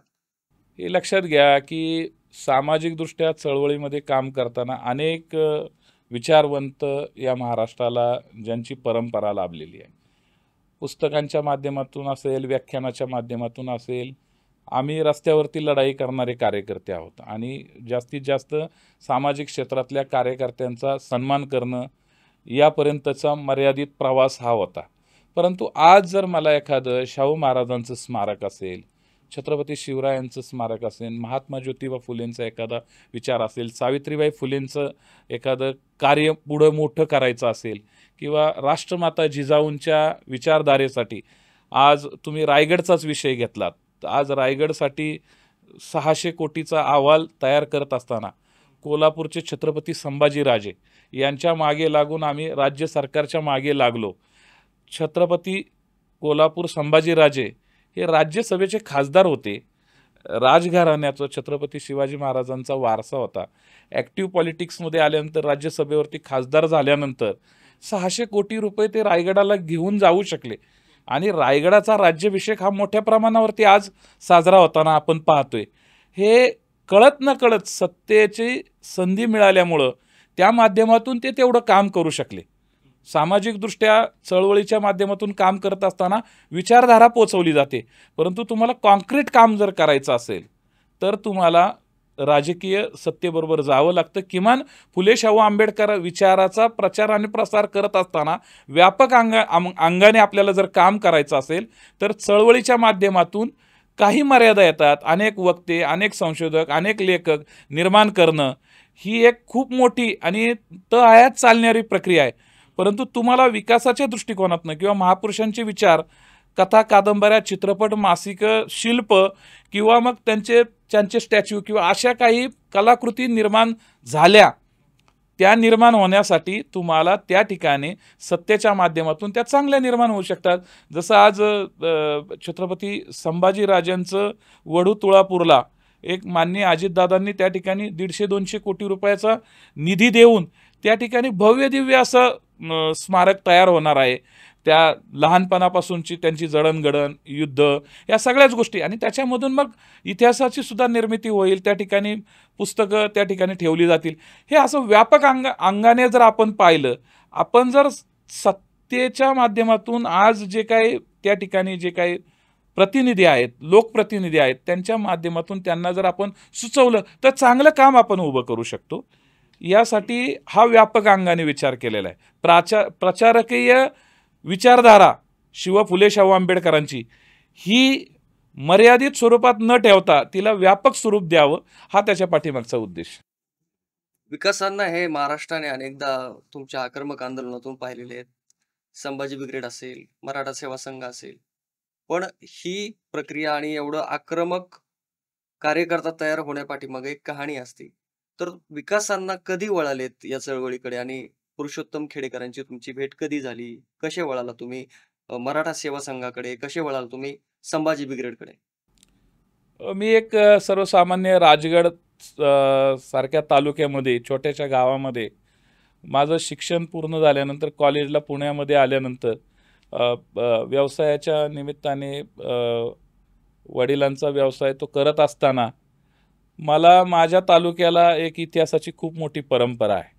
S2: हे लक्षात घ्या, की सामाजिकदृष्ट्या चळवळीमध्ये काम करताना अनेक विचारवंत या महाराष्ट्राला ज्यांची परंपरा लाभलेली आहे. पुस्तकांच्या माध्यमातून असेल, व्याख्यानाच्या माध्यमातून असेल, आम्ही रस्त्यावरती लढाई करणारे कार्यकर्ते आहोत आणि जास्तीत जास्त सामाजिक क्षेत्रातल्या कार्यकर्त्यांचा सन्मान करणं यापर्यंतचा मर्यादित प्रवास हा होता. परंतु आज जर मला एखादं शाहू महाराजांचं स्मारक असेल, छत्रपती शिवरायांचं स्मारक असेल, महात्मा ज्योतिबा फुलेंचा एखादा विचार असेल, सावित्रीबाई फुलेंचं एखादं कार्य पुढं मोठं करायचं असेल किंवा राष्ट्रमाता जिजाऊंच्या विचारधारेसाठी आज तुम्ही रायगडचाच विषय घेतलात, तर आज रायगडसाठी 600 कोटीचा अहवाल तयार करत असताना कोल्हापूरचे छत्रपती संभाजीराजे यांच्या मागे लागून आम्ही राज्य सरकारच्या मागे लागलो. छत्रपती कोल्हापूर संभाजीराजे हे राज्यसभेचे खासदार होते. राजघराण्याचा छत्रपती शिवाजी महाराजांचा वारसा होता. ॲक्टिव्ह पॉलिटिक्समध्ये आल्यानंतर राज्यसभेवरती खासदार झाल्यानंतर 600 कोटी रुपये ते रायगडाला घेऊन जाऊ शकले आणि रायगडाचा राज्याभिषेक हा मोठ्या प्रमाणावरती आज साजरा होताना आपण पाहतोय. हे कळत नकळत सत्तेची संधी मिळाल्यामुळं त्या माध्यमातून ते तेवढं काम करू शकले. सामाजिकदृष्ट्या चळवळीच्या माध्यमातून काम करत असताना विचारधारा पोचवली जाते, परंतु तुम्हाला कॉन्क्रीट काम जर करायचं असेल तर तुम्हाला राजकीय सत्तेबरोबर जावं लागतं. किमान फुले शाहू आंबेडकर विचाराचा प्रचार आणि प्रसार करत असताना व्यापक अंगाने आपल्याला जर काम करायचं असेल तर चळवळीच्या माध्यमातून काही मर्यादा येतात. अनेक वक्ते, अनेक संशोधक, अनेक लेखक निर्माण करणं ही एक खूप मोठी आणि तळायात चालणारी प्रक्रिया आहे. परंतु तुम्हाला विकासाच्या दृष्टिकोनातनं किंवा महापुरुषांचे विचार, कथा, कादंबऱ्या, चित्रपट, मासिकं, शिल्प किंवा मग त्यांचे स्टॅच्यू किंवा अशा काही कलाकृती निर्माण झाल्या, त्या निर्माण होण्यासाठी तुम्हाला त्या ठिकाणी सत्तेच्या माध्यमातून त्या चांगल्या निर्माण होऊ शकतात. जसं आज छत्रपती संभाजीराजांचं वडू तुळापूरला एक माननीय अजितदादांनी त्या ठिकाणी 150-200 कोटी रुपयाचा निधी देऊन त्या ठिकाणी भव्य दिव्य असं स्मारक तयार होणार आहे. त्या लहानपणापासूनची त्यांची जडणघडण, युद्ध, या सगळ्याच गोष्टी आणि त्याच्यामधून मग इतिहासाची सुद्धा निर्मिती होईल. त्या ठिकाणी पुस्तकं त्या ठिकाणी ठेवली जातील. हे असं व्यापक अंगाने जर आपण पाहिलं, आपण जर सत्तेच्या माध्यमातून आज जे काही त्या ठिकाणी जे काही प्रतिनिधी आहेत, लोकप्रतिनिधी आहेत, त्यांच्या माध्यमातून त्यांना जर आपण सुचवलं तर चांगलं काम आपण उभं करू शकतो. यासाठी हा व्यापक अंगाने विचार केलेला आहे. प्रचारकीय विचारधारा फुले शाहू आंबेडकरांची ही मर्यादित स्वरूपात न ठेवता तिला व्यापक स्वरूप द्यावं, हा त्याच्या पाठीमागचा उद्देश.
S1: विकासांना हे महाराष्ट्राने अनेकदा तुमच्या आक्रमक आंदोलनातून पाहिलेले आहेत. संभाजी ब्रिगेड असेल, मराठा सेवा संघ असेल, पण ही प्रक्रिया आणि एवढं आक्रमक कार्यकर्ता तयार होण्यापाठीमागे एक कहाणी असते. तर विकासांना कधी वळालेत या चळवळीकडे आणि पुरुषोत्तम खेडेकरांची तुमची भेट कधी झाली? कसे वळाला तुम्ही मराठा सेवा संघाकडे? कसे वळाला तुम्ही संभाजी ब्रिगेडकडे?
S2: मी एक सर्वसामान्य राजगड सारख्या तालुक्यामध्ये, छोट्याशा गावामध्ये माझं शिक्षण पूर्ण झाल्यानंतर कॉलेजला पुण्यामध्ये आल्यानंतर व्यवसायाच्या निमित्ताने वडिलांचा व्यवसाय तो करत असताना मला माझ्या तालुक्याला एक इतिहासाची खूप मोठी परंपरा आहे.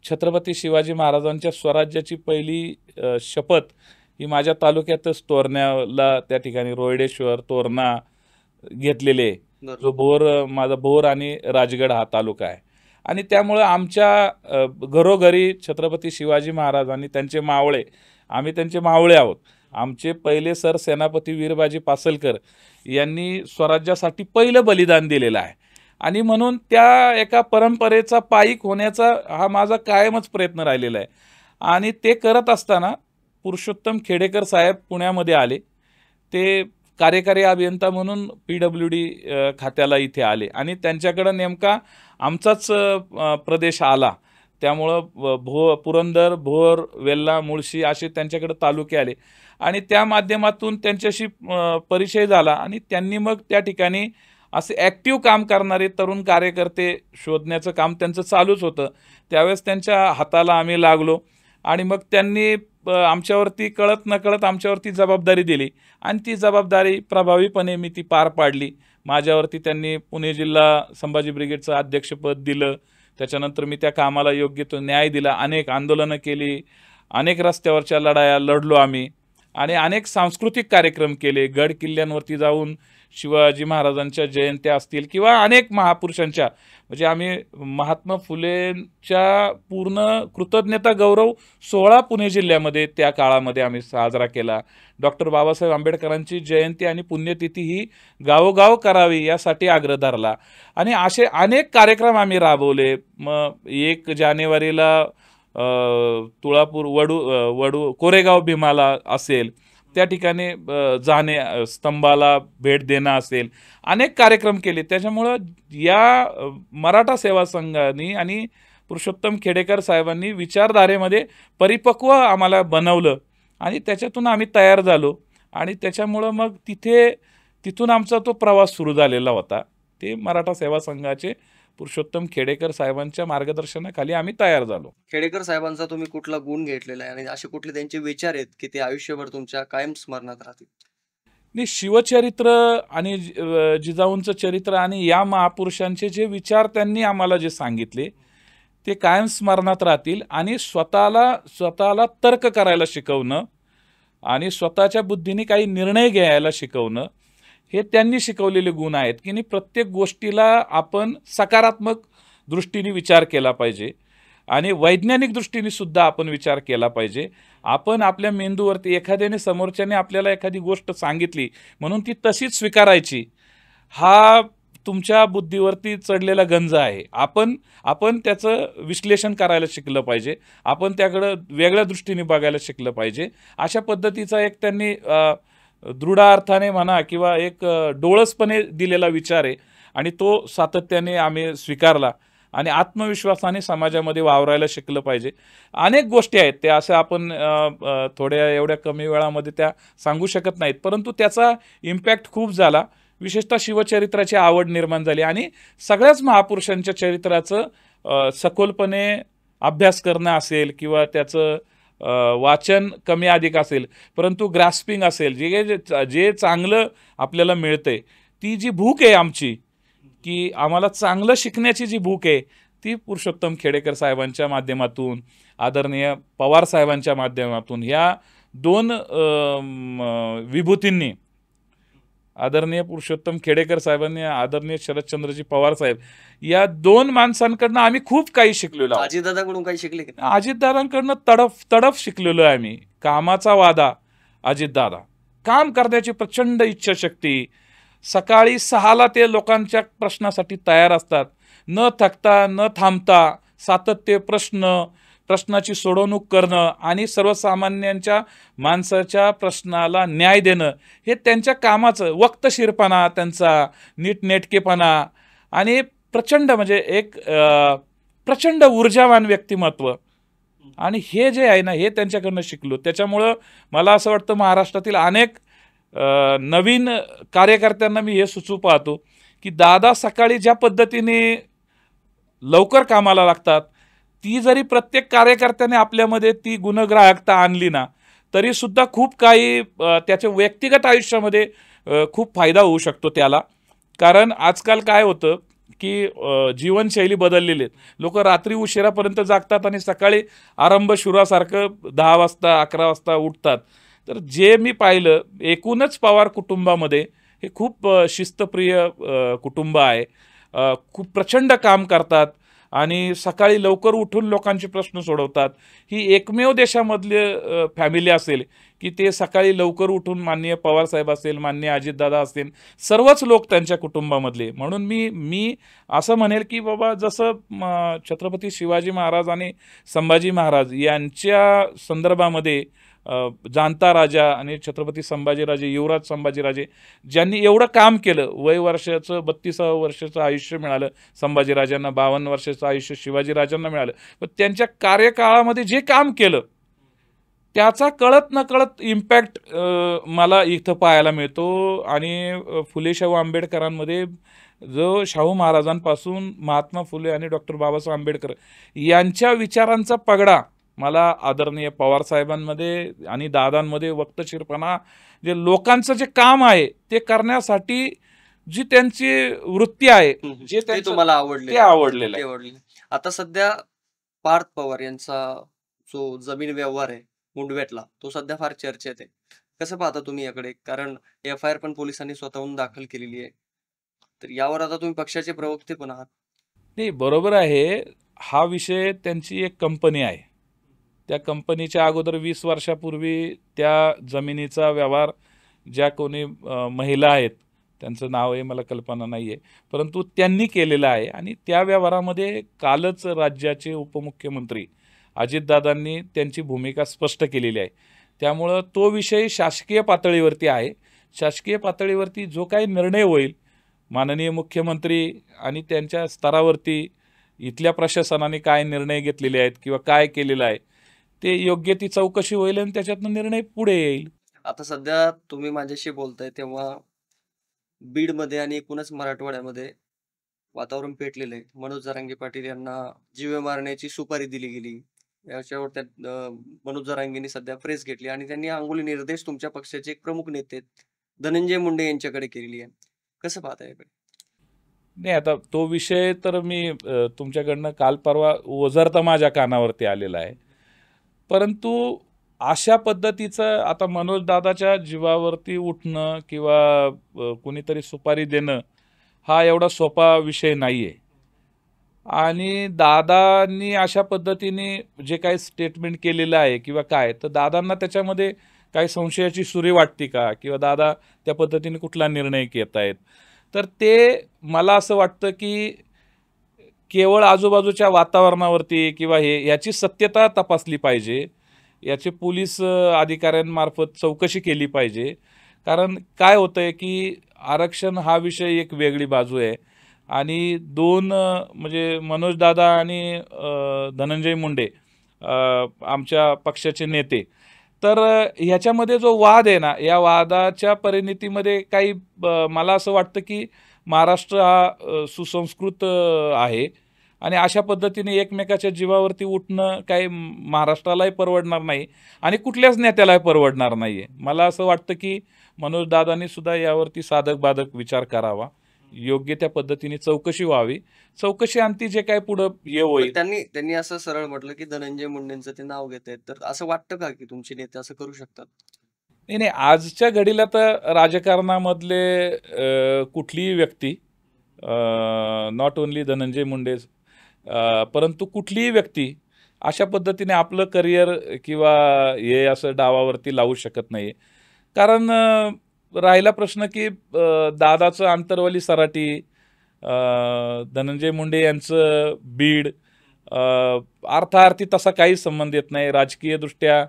S2: छत्रपती शिवाजी महाराजांच्या स्वराज्याची पहिली शपथ ही माझ्या तालुक्यातच तोरण्याला, त्या ठिकाणी रोहिडेश्वर, तोरणा घेतलेले, जो माझा भोर आणि राजगड हा तालुका आहे. आणि त्यामुळं आमच्या घरोघरी छत्रपती शिवाजी महाराज आणि त्यांचे मावळे, आम्ही त्यांचे मावळे आहोत. आमचे पहिले सेनापती वीरबाजी पासलकर यांनी स्वराज्यासाठी पहिलं बलिदान दिलेलं आहे आणि म्हणून त्या एका परंपरेचा पायीक होण्याचा हा माझा कायमच प्रयत्न राहिलेला आहे. आणि ते करत असताना पुरुषोत्तम खेडेकर साहेब पुण्यामध्ये आले. ते कार्यकारी अभियंता म्हणून PWD खात्याला इथे आले आणि त्यांच्याकडं नेमका आमचाच प्रदेश आला. त्यामुळं पुरंदर, भोर, वेल्हा, मुळशी असे त्यांच्याकडे तालुके आले आणि त्या माध्यमातून त्यांच्याशी परिचय झाला आणि त्यांनी मग त्या ठिकाणी असे ॲक्टिव्ह काम करणारे तरुण कार्यकर्ते शोधण्याचं काम त्यांचं चालूच होतं. त्यावेळेस त्यांच्या हाताला आम्ही लागलो आणि मग त्यांनी आमच्यावरती कळत नकळत आमच्यावरती जबाबदारी दिली आणि ती जबाबदारी प्रभावीपणे मी ती पार पाडली. माझ्यावरती त्यांनी पुणे जिल्हा संभाजी ब्रिगेडचं अध्यक्षपद दिलं. त्याच्यानंतर मी त्या कामाला योग्य तो न्याय दिला. अनेक आंदोलनं केली, अनेक रस्त्यावरच्या लढाया लढलो आम्ही आणि अनेक सांस्कृतिक कार्यक्रम केले. गड किल्ल्यांवरती जाऊन शिवाजी महाराजांच्या जयंत्या असतील किंवा अनेक महापुरुषांच्या, म्हणजे आम्ही महात्मा फुलेंच्या पूर्ण कृतज्ञता गौरव सोहळा पुणे जिल्ह्यामध्ये त्या काळामध्ये आम्ही साजरा केला. डॉक्टर बाबासाहेब आंबेडकरांची जयंती आणि पुण्यतिथी ही गावोगाव करावी यासाठी आग्रह धरला आणि असे अनेक कार्यक्रम आम्ही राबवले. मग 1 जानेवारीला तुळापूर वडू कोरेगाव भीमाला असेल, त्या ठिकाणी जाणे, स्तंभाला भेट देणं असेल, अनेक कार्यक्रम केले. त्याच्यामुळं या मराठा सेवा संघाने आणि पुरुषोत्तम खेडेकर साहेबांनी विचारधारेमध्ये परिपक्व आम्हाला बनवलं आणि त्याच्यातून आम्ही तयार झालो आणि त्याच्यामुळं मग तिथून आमचा तो प्रवास सुरू झालेला होता. ते मराठा सेवा संघाचे पुरुषोत्तम खेडेकर साहेबांच्या मार्गदर्शनाखाली आम्ही तयार झालो.
S1: खेडेकर साहेबांचा तुम्ही कुठला गुण घेतलेला आहे आणि असे कुठले त्यांचे विचार आहेत की ते आयुष्यभर तुमच्या कायम स्मरणात राहतील?
S2: शिवचरित्र आणि जिजाऊंचं चरित्र आणि या महापुरुषांचे जे विचार त्यांनी आम्हाला जे सांगितले ते कायम स्मरणात राहतील आणि स्वतःला तर्क करायला शिकवणं आणि स्वतःच्या बुद्धीने काही निर्णय घ्यायला शिकवणं हे त्यांनी शिकवलेले गुण आहेत की प्रत्येक गोष्टीला आपण सकारात्मक दृष्टीने विचार केला पाहिजे आणि वैज्ञानिक दृष्टीने सुद्धा आपण विचार केला पाहिजे. आपण आपल्या मेंदूवरती एखाद्याने समोरच्याने आपल्याला एखादी गोष्ट सांगितली म्हणून ती तशीच स्वीकारायची, हा तुमच्या बुद्धीवरती चढलेला गंज आहे. आपण त्याचं विश्लेषण करायला शिकलं पाहिजे, आपण त्याकडं वेगळ्या दृष्टीने बघायला शिकलं पाहिजे. अशा पद्धतीचा एक त्यांनी दृढ अर्थाने म्हणा किंवा एक डोळसपणे दिलेला विचार आहे आणि तो सातत्याने आम्ही स्वीकारला आणि आत्मविश्वासाने समाजामध्ये वावरायला शिकलं पाहिजे. अनेक गोष्टी आहेत त्या असं आपण थोड्या एवढ्या कमी वेळामध्ये त्या सांगू शकत नाहीत, परंतु त्याचा इम्पॅक्ट खूप झाला. विशेषतः शिवचरित्राची आवड निर्माण झाली आणि सगळ्याच महापुरुषांच्या चरित्राचं सखोलपणे अभ्यास करणं असेल किंवा त्याचं वाचन कमी अधिक असेल, परंतु ग्रास्पिंग असेल, जे चांगलं आपल्याला मिळतंय, ती जी भूक आहे आमची की आम्हाला चांगलं शिकण्याची जी भूक आहे ती पुरुषोत्तम खेडेकर साहेबांच्या माध्यमातून, आदरणीय पवार साहेबांच्या माध्यमातून, ह्या 2 विभूतींनी, आदरणीय पुरुषोत्तम खेडेकर साहेबांनी, आदरणीय शरदचंद्रजी पवार साहेब, या 2 माणसांकडनं आम्ही खूप काही शिकलेलो आहोत.
S1: अजितदादांकडून काही शिकले की?
S2: अजितदादांकडनं तडफ शिकलेलो आहे आम्ही. कामाचा वादा अजितदादा, काम करण्याची प्रचंड इच्छाशक्ती, सकाळी 6ला ते लोकांच्या प्रश्नासाठी तयार असतात, न थकता न थांबता सातत्य, प्रश्नाची सोडवणूक करणं आणि सर्वसामान्यांच्या माणसाच्या प्रश्नाला न्याय देणं हे त्यांच्या कामाचं, वक्तशीरपणा, त्यांचा नीटनेटकेपणा आणि प्रचंड म्हणजे एक प्रचंड ऊर्जावान व्यक्तिमत्व, आणि हे जे आहे ना हे त्यांच्याकडनं शिकलो. त्याच्यामुळं मला असं वाटतं महाराष्ट्रातील अनेक नवीन कार्यकर्त्यांना मी हे सुचवू पाहतो की दादा सकाळी ज्या पद्धतीने लवकर कामाला लागतात, ती जरी प्रत्येक कार्यकर्त्याने आपल्यामध्ये ती गुणग्राहकता आणली ना तरी सुद्धा खूप काही त्याच्या व्यक्तिगत आयुष्यामध्ये खूप फायदा होऊ शकतो त्याला. कारण आजकाल काय होतं की जीवनशैली बदललेली आहे. लोक रात्री उशिरापर्यंत जागतात आणि सकाळी आरंभशुरासारखं 10 वाजता 11 वाजता उठतात. तर जे मी पाहिलं एकूणच पवार कुटुंबामध्ये हे खूप शिस्तप्रिय कुटुंब आहे. खूप प्रचंड काम करतात आणि सकाळी लवकर उठून लोकांचे प्रश्न सोडवतात. ही एकमेव देशामधले फॅमिली असेल की ते सकाळी लवकर उठून, माननीय पवारसाहेब असेल, माननीय अजितदादा असतील, सर्वच लोक त्यांच्या कुटुंबामधले. म्हणून मी असं म्हणेल की बाबा जसं छत्रपती शिवाजी महाराज आणि संभाजी महाराज यांच्या संदर्भामध्ये जाणता राजा आणि छत्रपती संभाजीराजे, युवराज संभाजीराजे ज्यांनी एवढं काम केलं, वय वर्षाचं 32 वर्षाचं आयुष्य मिळालं संभाजीराजांना, 52 वर्षाचं आयुष्य शिवाजीराजांना मिळालं, पण त्यांच्या कार्यकाळामध्ये जे काम केलं त्याचा कळत नकळत इम्पॅक्ट मला इथं पाहायला मिळतो. आणि फुले शाहू आंबेडकरांमध्ये जो शाहू महाराजांपासून महात्मा फुले आणि डॉक्टर बाबासाहेब आंबेडकर यांच्या विचारांचा पगडा मला आदरणीय पवार साहेबांमध्ये आणि दादांमध्ये वक्तशीरपणा, जे लोकांचं जे काम आहे ते करण्यासाठी जी त्यांची वृत्ती आहे, जे
S1: ते
S2: त्यांचं
S1: तुम्हाला आवडले
S2: ते आवडलेलं
S1: ते
S2: आहे.
S1: आवडले. आता सध्या पार्थ पवार यांचा जो जमीन व्यवहार आहे मुंडव्यातला, तो सध्या फार चर्चेत आहे. कसं पाहता तुम्ही याकडे? कारण FIR पण पोलिसांनी स्वतःहून दाखल केलेली आहे. तर यावर आता तुम्ही पक्षाचे प्रवक्ते पण आहात.
S2: नाही, बरोबर आहे. हा विषय, त्यांची एक कंपनी आहे. त्या कंपनीच्या अगोदर 20 वर्षापूर्वी त्या जमिनीचा व्यवहार ज्या कोणी महिला आहेत, त्यांचं नाव आहे मला कल्पना नाही आहे, परंतु त्यांनी केलेला आहे. आणि त्या व्यवहारामध्ये कालच राज्याचे उपमुख्यमंत्री अजितदादांनी त्यांची भूमिका स्पष्ट केलेली आहे. त्यामुळं तो विषय शासकीय पातळीवरती आहे. शासकीय पातळीवरती जो काही निर्णय होईल, माननीय मुख्यमंत्री आणि त्यांच्या स्तरावरती इथल्या प्रशासनाने काय निर्णय घेतलेले आहेत किंवा काय केलेलं आहे, ते योग्य ती चौकशी होईल आणि त्याच्यातनं निर्णय पुढे येईल.
S1: आता सध्या तुम्ही माझ्याशी बोलताय तेव्हा बीडमध्ये आणि एकूणच मराठवाड्यामध्ये वातावरण पेटलेलं आहे. मनोज जरांगे पाटील यांना जीवे मारण्याची सुपारी दिली गेली. याच्यावर मनोज जरांगेंनी सध्या प्रेस घेतली आणि त्यांनी अंगुली निर्देश तुमच्या पक्षाचे एक प्रमुख नेते धनंजय मुंडे यांच्याकडे केलेली आहे. कसं पाहता याकडे?
S2: नाही, आता तो विषय तर मी तुमच्याकडनं काल परवा ओझरता माझ्या कानावरती आलेला आहे. परंतु अशा पद्धतीचं आता मनोज दादाच्या जीवावरती उठणं किंवा कुणीतरी सुपारी देणं हा एवढा सोपा विषय नाही आहे. आणि दादांनी अशा पद्धतीने जे काही स्टेटमेंट केलेलं आहे किंवा काय, तर दादांना त्याच्यामध्ये काही संशयाची सुरी वाटते का, किंवा दादा त्या पद्धतीने कुठला निर्णय घेत आहेत? तर ते मला असं वाटतं की केवळ आजूबाजूच्या वातावरणावरती किंवा याची सत्यता तपासली पाहिजे. याची पोलीस अधिकाऱ्यांमार्फत चौकशी केली पाहिजे. कारण काय होतंय की आरक्षण हा विषय एक वेगळी बाजू आहे आणि दोन म्हणजे मनोजदादा आणि धनंजय मुंडे आमच्या पक्षाचे नेते. तर ह्याच्यामध्ये जो वाद आहे ना, या वादाच्या परिणतीमध्ये काही मला असं वाटतं की महाराष्ट्र हा सुसंस्कृत आहे आणि अशा पद्धतीने एकमेकाच्या जीवावरती उठणं काही महाराष्ट्रालाही परवडणार नाही आणि कुठल्याच नेत्यालाही परवडणार नाही आहे. मला असं वाटतं की मनोजदादांनी सुद्धा यावरती साधक बाधक विचार करावा, योग्य त्या पद्धतीने चौकशी व्हावी. चौकशी अंती जे काय पुढं हे होईल.
S1: त्यांनी असं सरळ म्हटलं की धनंजय मुंडेंचं ते नाव घेत आहेत. तर असं वाटतं का की तुमचे नेते असं करू शकतात?
S2: नाही नाही, आजच्या घडीला तर राजकारणामधले कुठलीही व्यक्ती, नॉट ओन्ली धनंजय मुंडे, परंतु कुठलीही व्यक्ती अशा पद्धतीने आपलं करिअर किंवा हे असं डावावरती लावू शकत नाही. कारण राहिला प्रश्न की दादाचं आंतरवाली सराटी, धनंजय मुंडे यांचं बीड, अर्थार्थी तसा काही संबंध येत नाही. राजकीयदृष्ट्या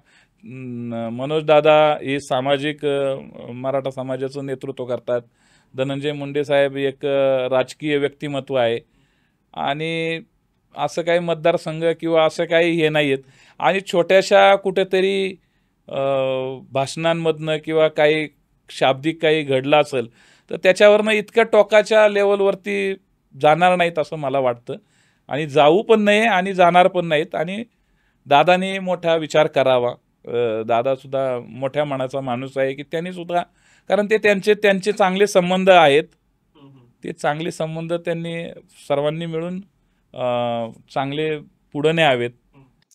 S2: मनोजदादा हे सामाजिक मराठा समाजाचं नेतृत्व करतात. धनंजय मुंडे साहेब एक राजकीय व्यक्तिमत्व आहे आणि असं काही मतदारसंघ किंवा असं काही हे नाही आहेत. आणि छोट्याशा कुठेतरी भाषणांमधनं किंवा काही शाब्दिक काही घडलं असेल तर त्याच्यावरनं इतक्या टोकाच्या लेवलवरती जाणार नाहीत असं मला वाटतं आणि जाऊ पण नाही आणि जाणार पण नाहीत. आणि दादाने मोठा विचार करावा. दादासुद्धा मोठ्या मनाचा माणूस आहे की त्यांनी सुद्धा, कारण ते त्यांचे चांगले संबंध आहेत, ते चांगले संबंध त्यांनी सर्वांनी मिळून चांगले पुढे न्यावेत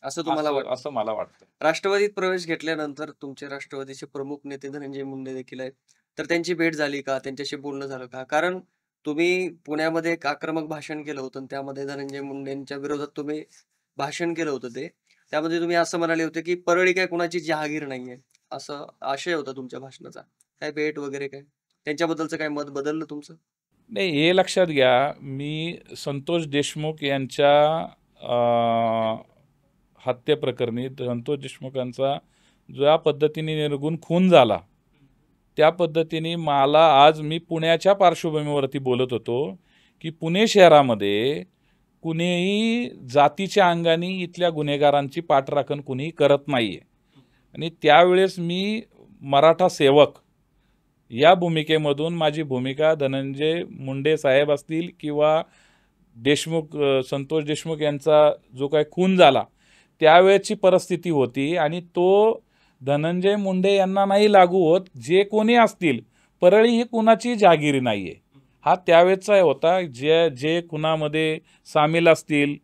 S1: असं तुम्हाला वाटतं?
S2: असं मला वाटतं.
S1: राष्ट्रवादीत प्रवेश घेतल्यानंतर तुमचे राष्ट्रवादीचे प्रमुख नेते धनंजय मुंडे देखील आहेत. तर त्यांची भेट झाली का? त्यांच्याशी बोलणं झालं का? कारण तुम्ही पुण्यामध्ये एक आक्रमक भाषण केलं होतं आणि त्यामध्ये धनंजय मुंडेंच्या विरोधात तुम्ही भाषण केलं होतं ते. त्यामध्ये तुम्ही असं म्हणाले होते की परळी काय कुणाची जहागीर नाहीये, असं आशय होता तुमच्या भाषणाचा. काय भेट वगैरे काय? त्यांच्याबद्दलचं काय मत बदललं तुमचं?
S2: नाही, हे लक्षात घ्या, मी संतोष देशमुख यांच्या हत्येप्रकरणी संतोष देशमुखांचा ज्या पद्धतीने निर्गुण खून झाला त्या पद्धतीने मला आज मी पुण्याच्या पार्श्वभूमीवरती बोलत होतो की पुणे शहरामध्ये कुणीही जातीच्या अंगाने इथल्या गुन्हेगारांची पाठराखण कुणीही करत नाही आहे. आणि त्यावेळेस मी मराठा सेवक या भूमिकेमधून माझी भूमिका धनंजय मुंडे साहेब असतील किंवा देशमुख संतोष देशमुख यांचा जो काही खून झाला त्यावेळेची परिस्थिती होती आणि तो धनंजय मुंडे यांना नाही लागू होत. जे कोणी असतील, परळी ही कुणाची जहागिरी नाही आहे, हा त्यावेळेचा होता. जे जे कुणामध्ये सामील असतील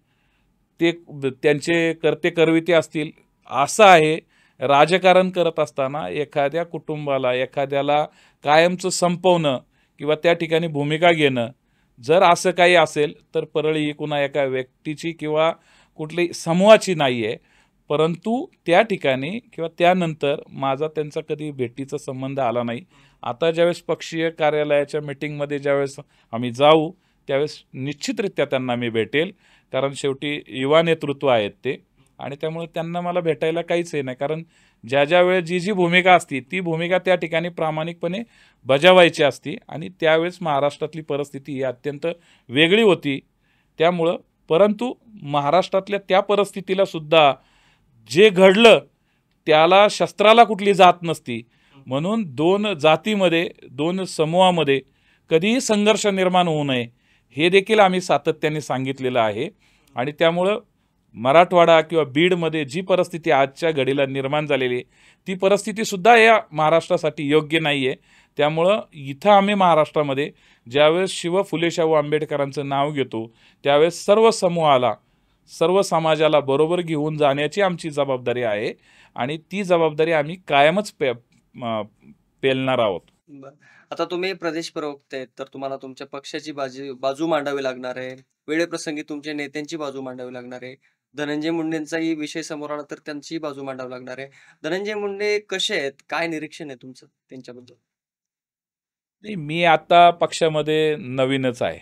S2: ते त्यांचे करते करविते असतील असं आहे. राजकारण करत असताना एखाद्या कुटुंबाला, एखाद्याला कायमचं संपवणं किंवा त्या ठिकाणी भूमिका घेणं जर असं काही असेल तर परळी ही कुणा एका व्यक्तीची किंवा कुठली समूहाची नाही आहे. परंतु त्या ठिकाणी किंवा त्यानंतर माझा त्यांचा कधी भेटीचा संबंध आला नाही. आता ज्यावेळेस पक्षीय कार्यालयाच्या मीटिंगमध्ये ज्यावेळेस आम्ही जाऊ त्यावेळेस निश्चितरित्या त्यांना मी भेटेल, कारण शेवटी युवा नेतृत्व आहेत ते आणि त्यामुळे त्यांना मला भेटायला काहीच हे नाही. कारण ज्या वेळेस जी भूमिका असती ती भूमिका त्या ठिकाणी प्रामाणिकपणे बजावायची असती आणि त्यावेळेस महाराष्ट्रातली परिस्थिती ही अत्यंत वेगळी होती. त्यामुळं परंतु महाराष्ट्रातल्या त्या परिस्थितीला सुद्धा जे घडलं त्याला शस्त्राला कुठली जात नसती, म्हणून दोन जातीमध्ये, दोन समूहामध्ये कधीही संघर्ष निर्माण होऊ नये हे देखील आम्ही सातत्याने सांगितलेलं आहे. आणि त्यामुळं मराठवाडा किंवा बीडमध्ये जी परिस्थिती आजच्या घडीला निर्माण झालेली आहे ती परिस्थितीसुद्धा या महाराष्ट्रासाठी योग्य नाही आहे. त्यामुळं इथं आम्ही महाराष्ट्रामध्ये ज्यावेळेस फुले शाहू आंबेडकरांचं नाव घेतो त्यावेळेस सर्व समूहाला, सर्व समाजाला बरोबर घेऊन जाण्याची आमची जबाबदारी आहे आणि ती जबाबदारी आम्ही कायमच पेलणार आहोत.
S1: बरं. आता तुम्ही प्रदेश प्रवक्ते आहेत, तर तुम्हाला तुमच्या पक्षाची बाजू मांडावी लागणार आहे. वेळेप्रसंगी तुमच्या नेत्यांची बाजू मांडावी लागणार आहे. धनंजय मुंडेंचाही विषय समोर आला तर त्यांची बाजू मांडावी लागणार आहे. धनंजय मुंडे कसे आहेत? काय निरीक्षण आहे तुमचं त्यांच्याबद्दल?
S2: नाही, मी आता पक्षामध्ये नवीनच आहे.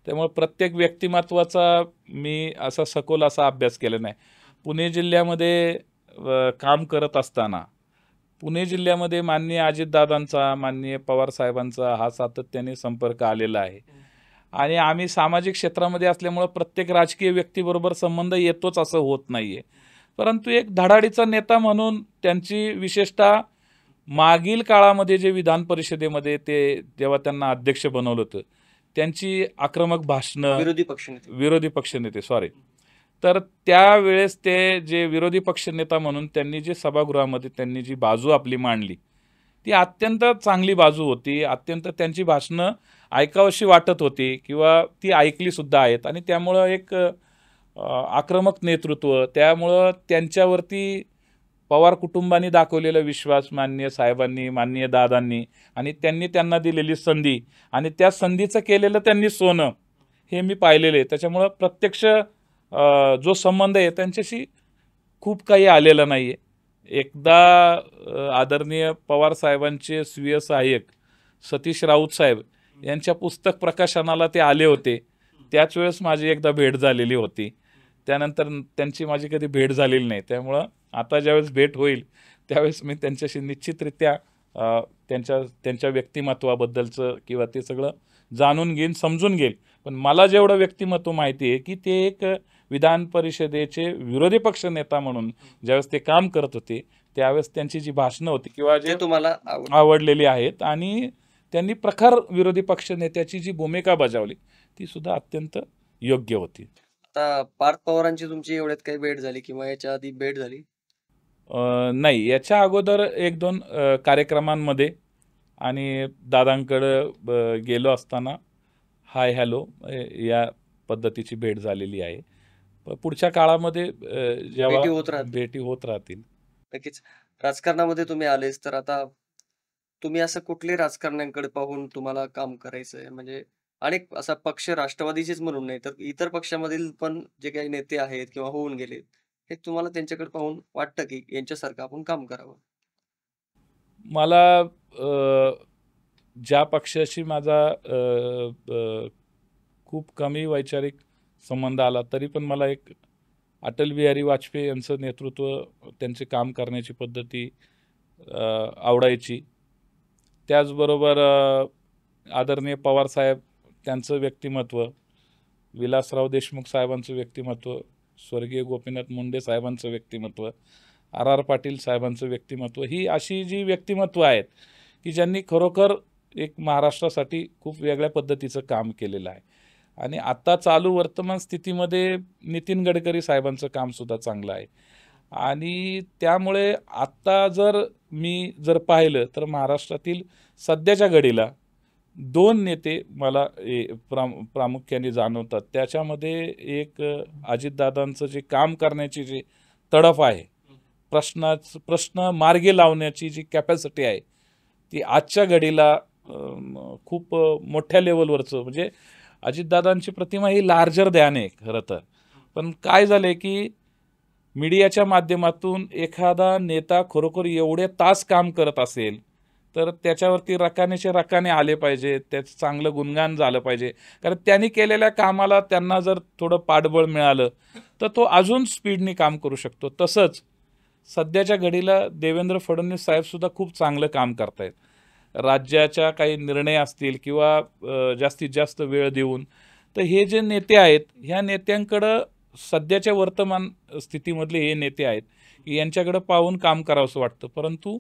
S2: त्यामुळे प्रत्येक व्यक्तिमत्वाचा मी असा सखोल असा अभ्यास केला नाही. पुणे जिल्ह्यामध्ये काम करत असताना पुणे जिल्ह्यामध्ये माननीय अजितदादांचा, माननीय पवार साहेबांचा हा सातत्याने संपर्क आलेला आहे आणि आम्ही सामाजिक क्षेत्रामध्ये असल्यामुळं प्रत्येक राजकीय व्यक्तीबरोबर संबंध येतोच असं होत नाही आहे. परंतु एक धडाडीचा नेता म्हणून त्यांची विशेषतः मागील काळामध्ये जे विधान परिषदेमध्ये ते जेव्हा त्यांना अध्यक्ष बनवलं होतं त्यांची आक्रमक भाषणं, विरोधी पक्षनेते तर त्यावेळेस ते जे विरोधी पक्षनेता म्हणून त्यांनी जे सभागृहामध्ये त्यांनी जी बाजू आपली मांडली ती अत्यंत चांगली बाजू होती. अत्यंत त्यांची भाषणं ऐकावीशी वाटत होती किंवा ती ऐकली सुद्धा आहेत आणि त्यामुळं एक आक्रमक नेतृत्व, त्यामुळं त्यांच्यावरती पवार कुटुंबांनी दाखवलेला विश्वास माननीय साहेबांनी, माननीय दादांनी आणि त्यांनी त्यांना दिलेली संधी आणि त्या संधीचं केलेलं त्यांनी सोनं हे मी पाहिलेलं आहे. त्याच्यामुळं प्रत्यक्ष जो संबंध आहे त्यांच्याशी खूप काही आलेलं नाही आहे. एकदा आदरणीय पवार साहेबांचे स्वीय सहाय्यक सतीश राऊत साहेब यांच्या पुस्तक प्रकाशनाला ते आले होते. त्याच वेळेस माझी एकदा भेट झालेली होती. त्यानंतर त्यांची माझी कधी भेट झालेली नाही. त्यामुळं आता ज्यावेळेस भेट होईल त्यावेळेस मी त्यांच्याशी निश्चितरित्या त्यांच्या व्यक्तिमत्वाबद्दलचं किंवा ते सगळं जाणून घेईन, समजून घेईल. पण मला जेवढं व्यक्तिमत्व माहिती आहे की ते एक विधान परिषदेचे विरोधी पक्ष नेता म्हणून ज्यावेळेस ते काम करत होते त्यावेळेस त्यांची जी भाषणं होती किंवा जे
S1: तुम्हाला
S2: आवडलेली आहेत आणि त्यांनी प्रखर विरोधी पक्ष नेत्याची जी भूमिका बजावली ती सुद्धा अत्यंत योग्य होती.
S1: आता पार्थ पवारांची तुमची एवढ्यात काही भेट झाली किंवा याच्या आधी भेट झाली?
S2: नाही, याच्या अगोदर 1-2 कार्यक्रमांमध्ये आणि दादांकडं गेलो असताना हाय हॅलो या पद्धतीची भेट झालेली आहे. पुढच्या काळामध्ये जेव्हा भेटी होत राहतील.
S1: नक्कीच. राजकारणामध्ये तुम्ही आलेच तर आता तुम्ही असं कुठले राजकारण्यांकडे पाहून तुम्हाला काम करायचंय? म्हणजे अनेक असा पक्ष राष्ट्रवादीचेच म्हणून नाही तर इतर पक्षामधील पण जे काही नेते आहेत किंवा होऊन गेले हे तुम्हाला त्यांच्याकडे पाहून वाटतं की यांच्यासारखं आपण काम करावं?
S2: मला ज्या पक्षाशी माझा खूप कमी वैचारिक संबंध आला तरी पण मला एक अटल बिहारी वाजपेयी यांचं नेतृत्व, त्यांचे काम करण्याची पद्धती आवडायची. त्याचबरोबर आदरणीय पवारसाहेब त्यांचं व्यक्तिमत्व, विलासराव देशमुख साहेबांचं व्यक्तिमत्व, स्वर्गीय गोपीनाथ मुंडे साहेबांचं व्यक्तिमत्व RR पाटील साहेबांचं व्यक्तिमत्व, ही अशी जी व्यक्तिमत्व आहेत की ज्यांनी खरोखर एक महाराष्ट्रासाठी खूप वेगळ्या पद्धतीचं काम केलेलं आहे. आणि आता चालू वर्तमान स्थितीमध्ये नितीन गडकरी साहेबांचं कामसुद्धा चांगलं आहे. आणि त्यामुळे आत्ता जर पाहिलं तर महाराष्ट्रातील सध्याच्या घडीला 2 नेते मला प्रामुख्याने जाणवतात. त्याच्यामध्ये एक अजितदादांचं जे काम करण्याची जी तडफ आहे, प्रश्न मार्गी लावण्याची जी कॅपॅसिटी आहे, ती आजच्या घडीला खूप मोठ्या लेवलवरचं, म्हणजे अजितदादांची प्रतिमा ही लार्जर दॅन आहे खरं तर. पण काय झालंय की मीडियाच्या माध्यमातून एखादा नेता खरोखर एवढे तास काम करत असेल तर त्याच्यावरती रकाने आले पाहिजे, त्याचं चांगलं गुणगान झालं पाहिजे. कारण त्यांनी केलेल्या कामाला त्यांना जर थोडं पाठबळ मिळालं तर तो अजून स्पीडनी काम करू शकतो. तसंच सध्याच्या घडीला देवेंद्र फडणवीस साहेबसुद्धा खूप चांगलं काम करतायत. राज्याच्या काही निर्णय असतील किंवा जास्तीत जास्त वेळ देऊन, तर हे जे नेते आहेत ह्या नेत्यांकडं सध्याच्या वर्तमान स्थितीमधले हे नेते आहेत की यांच्याकडं पाहून काम करावंसं वाटतं. परंतु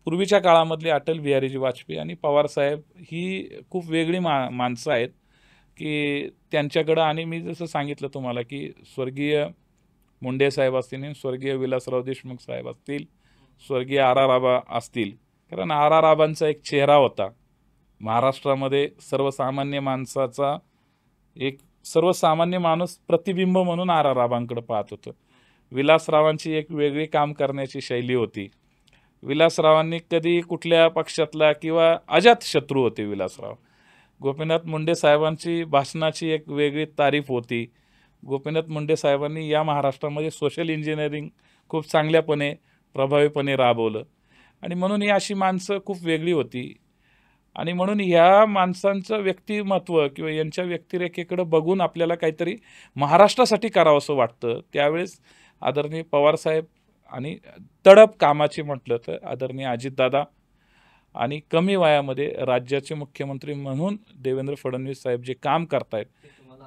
S2: पूर्वीच्या काळामधले अटल बिहारीजी वाजपेयी आणि पवारसाहेब ही खूप वेगळी माणसं आहेत की त्यांच्याकडं, आणि मी जसं सांगितलं तुम्हाला की स्वर्गीय मुंडे साहेब असतील, स्वर्गीय विलासराव देशमुख साहेब असतील, स्वर्गीय RR आबा असतील. कारण RR आबांचा एक चेहरा होता महाराष्ट्रामध्ये, सर्वसामान्य माणूस प्रतिबिंब म्हणून RR आबांकडे पाहत होतं. विलासरावांची एक वेगळी काम करण्याची शैली होती. विलासरावांनी कधी कुठल्या पक्षातला किंवा अजात शत्रू होते विलासराव. गोपीनाथ मुंडे साहेबांची भाषणाची एक वेगळी तारीफ होती. गोपीनाथ मुंडे साहेबांनी या महाराष्ट्रामध्ये सोशल इंजिनिअरिंग खूप चांगल्यापणे प्रभावीपणे राबवलं, आणि म्हणून ही अशी माणसं खूप वेगळी होती. आणि म्हणून ह्या माणसांचं व्यक्तिमत्व किंवा यांच्या व्यक्तिरेखेकडे बघून आपल्याला काहीतरी महाराष्ट्रासाठी करावंसं वाटतं. त्यावेळेस आदरणीय पवारसाहेब, आणि तडप कामाची म्हटलं तर आदरणीय अजितदादा, आणि कमी वयामध्ये राज्याचे मुख्यमंत्री म्हणून देवेंद्र फडणवीस साहेब जे काम करतायत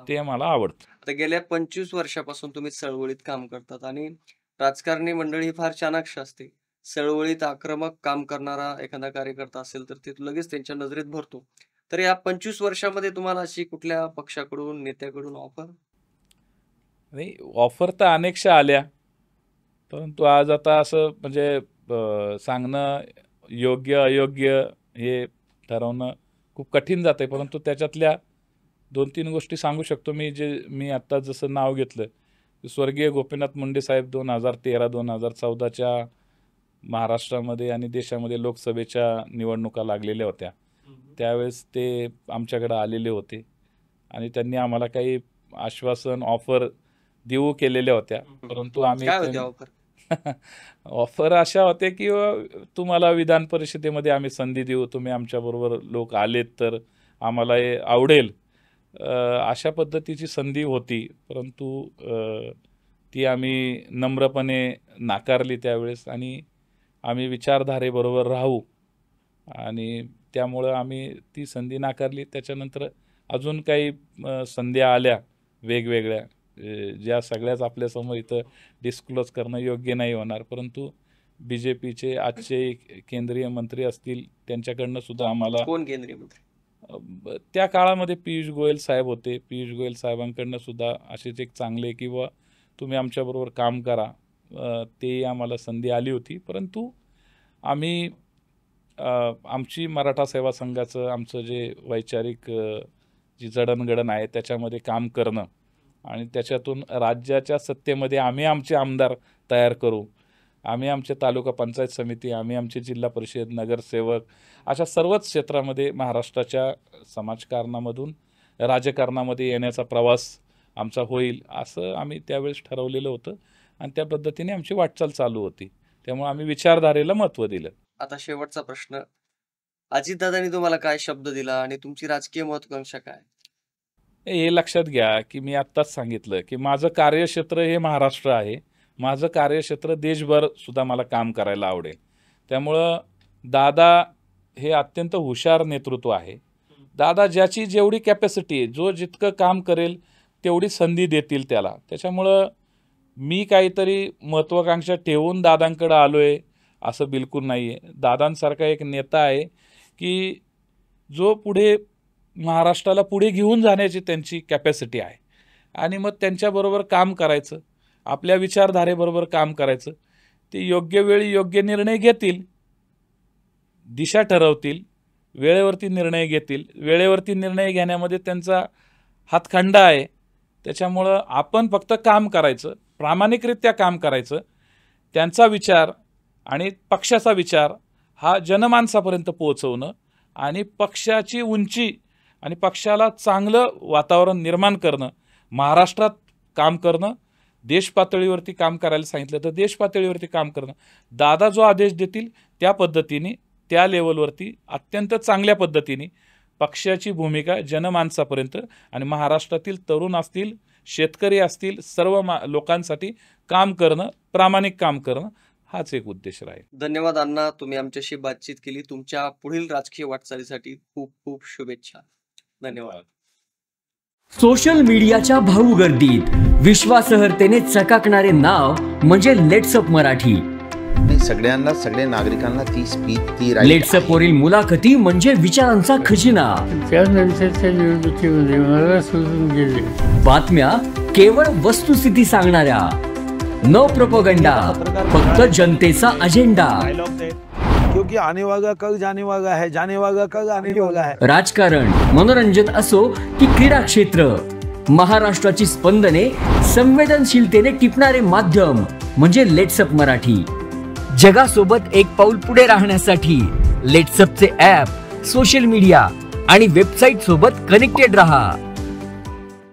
S2: ते मला आवडतं.
S1: आता गेल्या 25 वर्षापासून तुम्ही चळवळीत काम करतात, आणि राजकारणी मंडळी फार चाणाक्ष असते. चळवळीत आक्रमक काम करणारा एखादा कार्यकर्ता असेल तर ते लगेच त्यांच्या नजरेत भरतो. तर या 25 वर्षामध्ये तुम्हाला अशी कुठल्या पक्षाकडून, नेत्याकडून ऑफर?
S2: नाही, ऑफर तर अनेकशा आल्या, परंतु आज आता असं म्हणजे सांगणं योग्य अयोग्य हे ठरवणं खूप कठीण जातं आहे. परंतु त्याच्यातल्या 2-3 गोष्टी सांगू शकतो मी आत्ता जसं नाव घेतलं की स्वर्गीय गोपीनाथ मुंडे साहेब 2013-2014च्या महाराष्ट्रामध्ये आणि देशामध्ये लोकसभेच्या निवडणुका लागलेल्या होत्या. त्यावेळेस ते आमच्याकडे आलेले होते आणि त्यांनी आम्हाला काही आश्वासन, ऑफर देऊ केलेल्या होत्या. परंतु आम्ही
S1: काय होत्या ऑफर?
S2: ऑफर अशा होत्या की तुम्हाला विधान परिषदेमध्ये आम्ही संधी देऊ, तुम्ही आमच्याबरोबर लोक आलेत तर आम्हाला हे आवडेल, अशा पद्धतीची संधी होती. परंतु ती आम्ही नम्रपणे नाकारली त्यावेळेस, आणि आम्ही विचारधारेबरोबर राहू, आणि त्यामुळं आम्ही ती संधी नाकारली. त्याच्यानंतर अजून काही संध्या आल्या वेगवेगळ्या, ज्या सगळ्याच आपल्यासमोर इथं डिस्क्लोज करणं योग्य नाही होणार. परंतु BJPचे आजचे केंद्रीय मंत्री असतील त्यांच्याकडनं सुद्धा आम्हाला,
S1: कोण केंद्रीय मंत्री?
S2: त्या काळामध्ये पियुष गोयल साहेब होते. पियुष गोयल साहेबांकडनं सुद्धा असेच एक चांगले किंवा तुम्ही आमच्याबरोबर काम करा, ते आम्हाला संधी आली होती. परंतु आम्ही आमची मराठा सेवा संघाचं आमचं जे वैचारिक जी जडणघडण आहे त्याच्यामध्ये काम करणं, आणि त्याच्यातून राज्याच्या सत्तेमध्ये आम्ही आमचे आमदार तयार करू, आम्ही आमचे तालुका पंचायत समिती, आम्ही आमचे जिल्हा परिषद, नगरसेवक, अशा सर्वच क्षेत्रामध्ये महाराष्ट्राच्या समाजकारणामधून राजकारणामध्ये येण्याचा प्रवास आमचा होईल, असं आम्ही त्यावेळेस ठरवलेलं होतं, आणि त्या पद्धतीने आमची वाटचाल चालू होती. त्यामुळे आम्ही विचारधारेला महत्त्व दिलं.
S1: आता शेवटचा प्रश्न, अजितदादांनी तुम्हाला काय शब्द दिला आणि तुमची राजकीय महत्वाकांक्षा काय?
S2: हे लक्षात घ्या की मी आत्ताच सांगितलं की माझं कार्यक्षेत्र हे महाराष्ट्र आहे. माझं कार्यक्षेत्र देशभर सुद्धा मला काम करायला आवडेल. त्यामुळं दादा हे अत्यंत हुशार नेतृत्व आहे. दादा ज्याची जेवढी कॅपॅसिटी आहे, जो जितकं काम करेल तेवढी संधी देतील त्याला. त्याच्यामुळं मी काहीतरी महत्त्वाकांक्षा ठेवून दादांकडे आलोय असं बिलकुल नाही आहे. दादांसारखा एक नेता आहे की जो पुढे महाराष्ट्राला पुढे घेऊन जाण्याची त्यांची कॅपॅसिटी आहे आणि मग त्यांच्याबरोबर काम करायचं, आपल्या विचारधारेबरोबर काम करायचं. ते योग्य वेळी योग्य निर्णय घेतील, दिशा ठरवतील, वेळेवरती निर्णय घेतील. वेळेवरती निर्णय घेण्यामध्ये त्यांचा हातखंडा आहे. त्याच्यामुळं आपण फक्त काम करायचं, प्रामाणिकरित्या काम करायचं. त्यांचा विचार आणि पक्षाचा विचार हा जनमानसापर्यंत पोहोचवणं आणि पक्षाची उंची आणि पक्षाला चांगलं वातावरण निर्माण करणं, महाराष्ट्रात काम करणं, देश पातळीवरती काम करायला सांगितलं तर देश पातळीवरती काम करणं. दादा जो आदेश देतील त्या पद्धतीने, त्या लेवलवरती अत्यंत चांगल्या पद्धतीने पक्षाची भूमिका जनमानसापर्यंत आणि महाराष्ट्रातील तरुण असतील, शेतकरी असतील, सर्व लोकांसाठी काम करणं, प्रामाणिक काम करणं हाच एक उद्देश राहील.
S1: धन्यवाद अण्णा, तुम्ही आमच्याशी बातचीत केली. तुमच्या पुढील राजकीय वाटचालीसाठी खूप खूप शुभेच्छा. धन्यवाद.
S3: सोशल मीडियाच्या भाऊ गर्दीत विश्वासार्हतेने चकाकणारे नाव म्हणजे लेट्सअप मराठी.
S4: सगळ्यांना, सगळ्या नागरिकांना ती स्पीच, ती
S3: लेट्सअप वरील मुलाखती म्हणजे विचारांचा खजिना.
S5: त्यानंतरच्या निवडणुकीमध्ये मला सोडून गेले.
S3: बातम्या केवळ वस्तुस्थिती सांगणाऱ्या, न प्रोपगंडा, फक्त जनतेचा अजेंडा.
S6: क्योंकि आने वाला कल जाने वाला है, जाने वाला कल आने वाला है.
S3: राजकारण, मनोरंजन असो की क्रीडा क्षेत्र, महाराष्ट्राची स्पंदने संवेदनशीलतेने टिपणारे माध्यम म्हणजे लेट्सअप मराठी. जगासोबत एक पाऊल पुढे राहण्यासाठी लेट्सअपचे ॲप, सोशल मीडिया आणि वेबसाईट सोबत कनेक्टेड रहा.